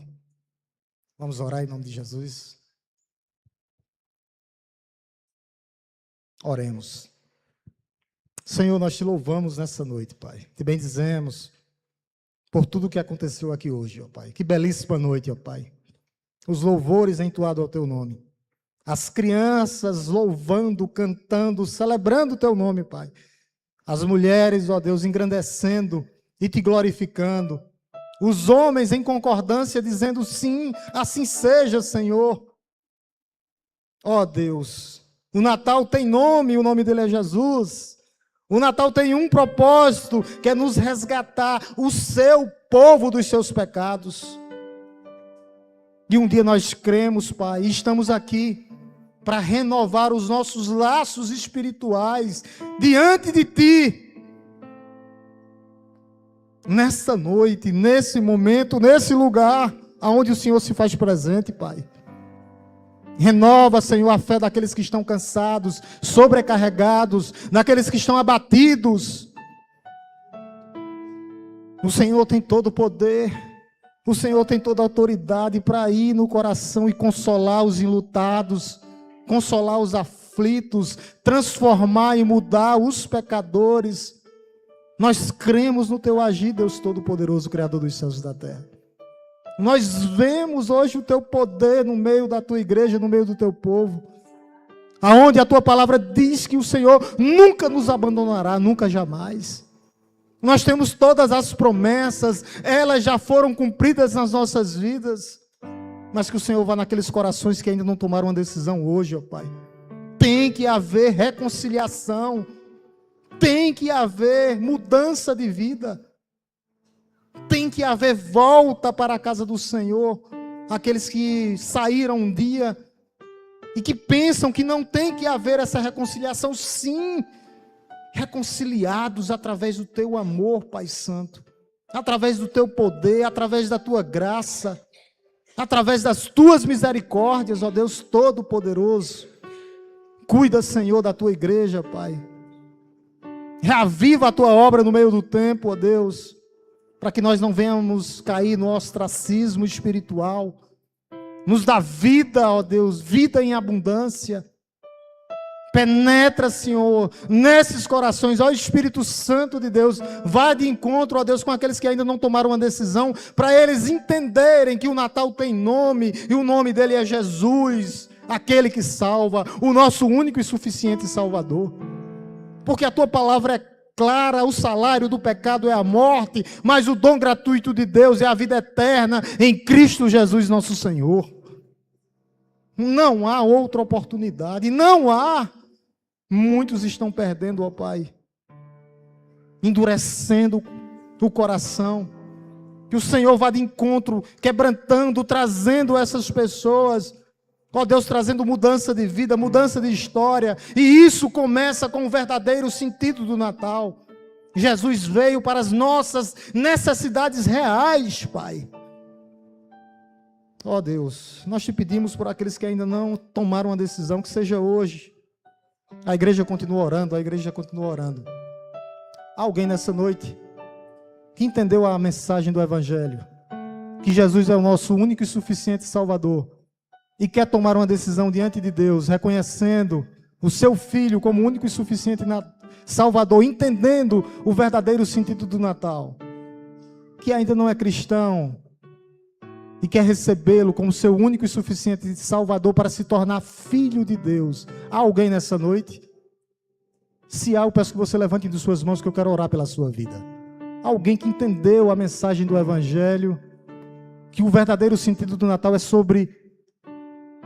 Vamos orar em nome de Jesus? Oremos. Senhor, nós te louvamos nessa noite, Pai. Te bendizemos por tudo que aconteceu aqui hoje, ó Pai. Que belíssima noite, ó Pai. Os louvores entoados ao teu nome. As crianças louvando, cantando, celebrando o teu nome, Pai. As mulheres, ó Deus, engrandecendo e te glorificando. Os homens em concordância dizendo sim, assim seja, Senhor. Ó Deus, o Natal tem nome, o nome dele é Jesus. O Natal tem um propósito, que é nos resgatar, o seu povo dos seus pecados. E um dia nós cremos, Pai, e estamos aqui para renovar os nossos laços espirituais diante de Ti. Nessa noite, nesse momento, nesse lugar, aonde o Senhor se faz presente, Pai. Renova, Senhor, a fé daqueles que estão cansados, sobrecarregados, daqueles que estão abatidos. O Senhor tem todo o poder, o Senhor tem toda a autoridade para ir no coração e consolar os enlutados, consolar os aflitos, transformar e mudar os pecadores. Nós cremos no Teu agir, Deus Todo-Poderoso, Criador dos céus e da terra. Nós vemos hoje o Teu poder no meio da Tua igreja, no meio do Teu povo, aonde a Tua palavra diz que o Senhor nunca nos abandonará, nunca jamais. Nós temos todas as promessas, elas já foram cumpridas nas nossas vidas, mas que o Senhor vá naqueles corações que ainda não tomaram uma decisão hoje, ó Pai. Tem que haver reconciliação, tem que haver mudança de vida, tem que haver volta para a casa do Senhor. Aqueles que saíram um dia e que pensam que não tem que haver essa reconciliação, sim, reconciliados através do Teu amor, Pai Santo, através do Teu poder, através da Tua graça, através das Tuas misericórdias, ó Deus Todo-Poderoso. Cuida, Senhor, da Tua igreja, Pai. Reaviva a Tua obra no meio do tempo, ó Deus, para que nós não venhamos cair no ostracismo espiritual. Nos dá vida, ó Deus, vida em abundância. Penetra, Senhor, nesses corações, ó Espírito Santo de Deus, vá de encontro, ó Deus, com aqueles que ainda não tomaram uma decisão, para eles entenderem que o Natal tem nome, e o nome dele é Jesus, aquele que salva, o nosso único e suficiente Salvador. Porque a tua palavra é clara, o salário do pecado é a morte, mas o dom gratuito de Deus é a vida eterna em Cristo Jesus nosso Senhor. Não há outra oportunidade, não há. Muitos estão perdendo, ó Pai, endurecendo o coração. Que o Senhor vá de encontro, quebrantando, trazendo essas pessoas, ó Deus, trazendo mudança de vida, mudança de história. E isso começa com o verdadeiro sentido do Natal. Jesus veio para as nossas necessidades reais, Pai. Ó Deus, nós te pedimos por aqueles que ainda não tomaram uma decisão, que seja hoje. A igreja continua orando, a igreja continua orando. Alguém nessa noite que entendeu a mensagem do Evangelho, que Jesus é o nosso único e suficiente Salvador, e quer tomar uma decisão diante de Deus, reconhecendo o seu Filho como único e suficiente Salvador, entendendo o verdadeiro sentido do Natal, que ainda não é cristão, e quer recebê-lo como seu único e suficiente Salvador para se tornar filho de Deus. Há alguém nessa noite? Se há, eu peço que você levante de suas mãos, que eu quero orar pela sua vida. Alguém que entendeu a mensagem do Evangelho, que o verdadeiro sentido do Natal é sobre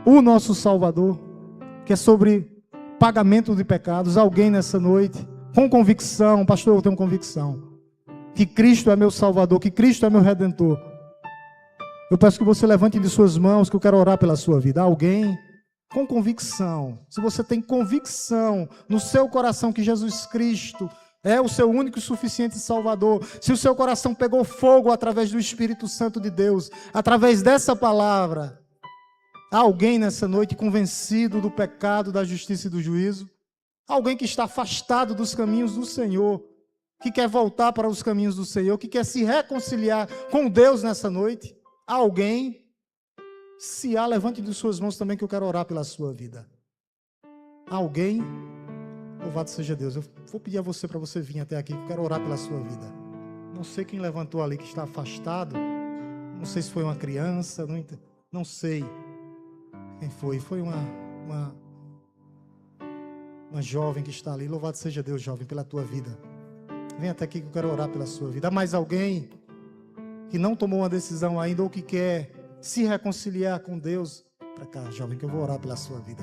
o nosso Salvador, que é sobre pagamento de pecados. Alguém nessa noite, com convicção, pastor, eu tenho convicção, que Cristo é meu Salvador, que Cristo é meu Redentor. Eu peço que você levante de suas mãos, que eu quero orar pela sua vida. Alguém com convicção, se você tem convicção no seu coração que Jesus Cristo é o seu único e suficiente Salvador, se o seu coração pegou fogo através do Espírito Santo de Deus, através dessa palavra, há alguém nessa noite convencido do pecado, da justiça e do juízo? Alguém que está afastado dos caminhos do Senhor, que quer voltar para os caminhos do Senhor, que quer se reconciliar com Deus nessa noite? Alguém? Se há, levante de suas mãos também, que eu quero orar pela sua vida. Alguém? Louvado seja Deus. Eu vou pedir a você, para você vir até aqui, que eu quero orar pela sua vida. Não sei quem levantou ali, que está afastado. Não sei se foi uma criança, não sei quem foi. Foi uma jovem que está ali. Louvado seja Deus, jovem, pela tua vida. Vem até aqui que eu quero orar pela sua vida. Há mais alguém que não tomou uma decisão ainda, ou que quer se reconciliar com Deus? Para cá, jovem, que eu vou orar pela sua vida.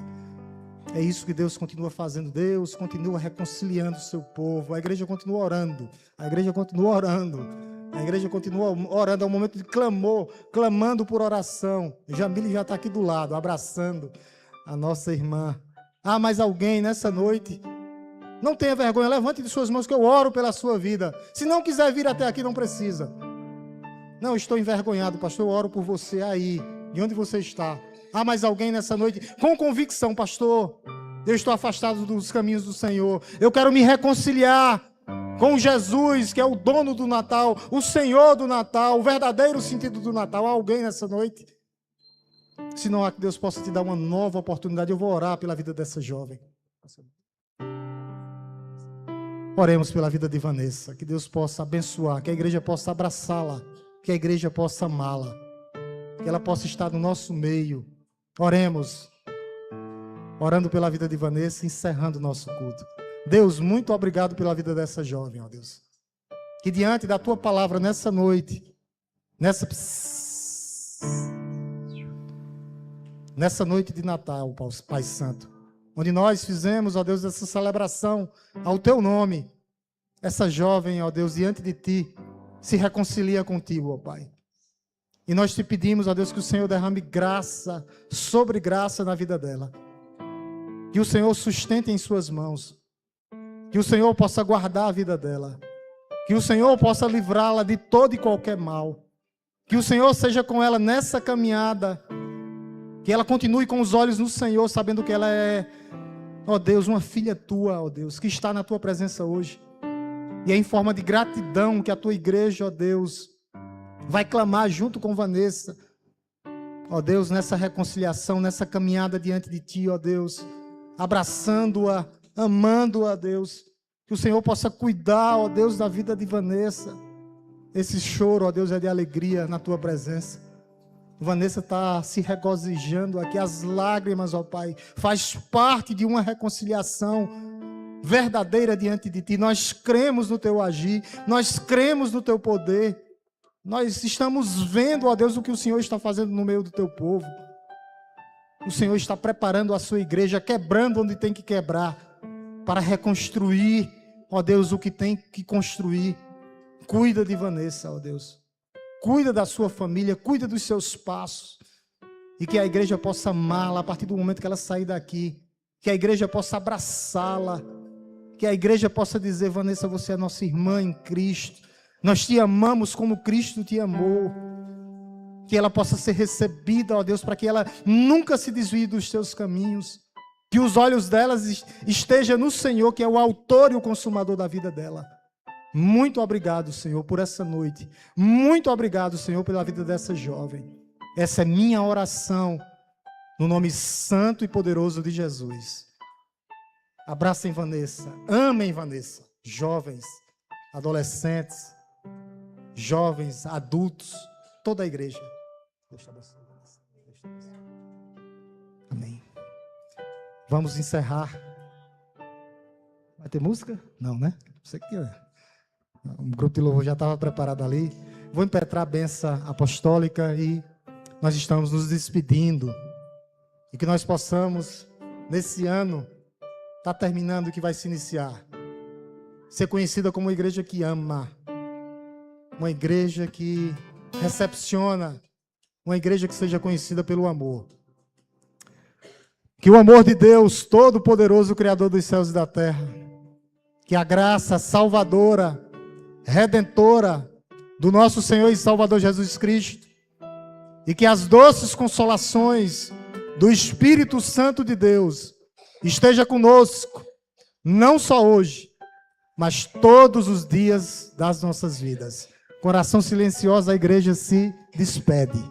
É isso que Deus continua fazendo. Deus continua reconciliando o seu povo. A igreja continua orando. A igreja continua orando. A igreja continua orando. É um momento de clamor, clamando por oração. Jamile já está aqui do lado, abraçando a nossa irmã. Ah, mais alguém nessa noite? Não tenha vergonha, levante de suas mãos, que eu oro pela sua vida. Se não quiser vir até aqui, não precisa. Não, estou envergonhado, pastor, eu oro por você aí, de onde você está. Há mais alguém nessa noite com convicção? Pastor, eu estou afastado dos caminhos do Senhor, eu quero me reconciliar com Jesus, que é o dono do Natal, o Senhor do Natal, o verdadeiro sentido do Natal. Há alguém nessa noite? Se não há, que Deus possa te dar uma nova oportunidade. Eu vou orar pela vida dessa jovem. Oremos pela vida de Vanessa, que Deus possa abençoar, que a igreja possa abraçá-la, que a igreja possa amá-la, que ela possa estar no nosso meio. Oremos, orando pela vida de Vanessa, encerrando o nosso culto. Deus, muito obrigado pela vida dessa jovem, ó Deus. Que diante da tua palavra nessa noite, nessa noite de Natal, Pai Santo, onde nós fizemos, ó Deus, essa celebração ao teu nome, essa jovem, ó Deus, diante de ti, se reconcilia contigo, ó Pai. E nós te pedimos, ó Deus, que o Senhor derrame graça sobre graça na vida dela. Que o Senhor sustente em suas mãos. Que o Senhor possa guardar a vida dela. Que o Senhor possa livrá-la de todo e qualquer mal. Que o Senhor seja com ela nessa caminhada. Que ela continue com os olhos no Senhor, sabendo que ela é, ó Deus, uma filha tua, ó Deus, que está na tua presença hoje. E é em forma de gratidão que a tua igreja, ó Deus, vai clamar junto com Vanessa, ó Deus, nessa reconciliação, nessa caminhada diante de ti, ó Deus. abraçando-a, amando-a, Deus. Que o Senhor possa cuidar, ó Deus, da vida de Vanessa. Esse choro, ó Deus, é de alegria na tua presença. Vanessa está se regozijando aqui, as lágrimas, ó Pai, faz parte de uma reconciliação verdadeira diante de Ti. Nós cremos no Teu agir, nós cremos no Teu poder, nós estamos vendo, ó Deus, o que o Senhor está fazendo no meio do Teu povo. O Senhor está preparando a sua igreja, quebrando onde tem que quebrar, para reconstruir, ó Deus, o que tem que construir. Cuida de Vanessa, ó Deus. Cuida da sua família, cuida dos seus passos. E que a igreja possa amá-la a partir do momento que ela sair daqui. Que a igreja possa abraçá-la. Que a igreja possa dizer: Vanessa, você é nossa irmã em Cristo. Nós te amamos como Cristo te amou. Que ela possa ser recebida, ó Deus, para que ela nunca se desvie dos teus caminhos. Que os olhos delas estejam no Senhor, que é o autor e o consumador da vida dela. Muito obrigado, Senhor, por essa noite. Muito obrigado, Senhor, pela vida dessa jovem. Essa é minha oração, no nome santo e poderoso de Jesus. Abracem Vanessa, amem Vanessa. Jovens, adolescentes, jovens, adultos, toda a igreja. Deus te abençoe. Amém. Vamos encerrar. Vai ter música? Não, né? Você que o grupo de louvor já estava preparado ali. Vou impetrar a bênção apostólica e nós estamos nos despedindo. E que nós possamos, nesse ano, estar terminando o que vai se iniciar. Ser conhecida como uma igreja que ama. Uma igreja que recepciona. Uma igreja que seja conhecida pelo amor. Que o amor de Deus, Todo-Poderoso, Criador dos céus e da terra, que a graça salvadora, redentora do nosso Senhor e Salvador Jesus Cristo, e que as doces consolações do Espírito Santo de Deus esteja conosco, não só hoje, mas todos os dias das nossas vidas. Coração silencioso, a igreja se despede.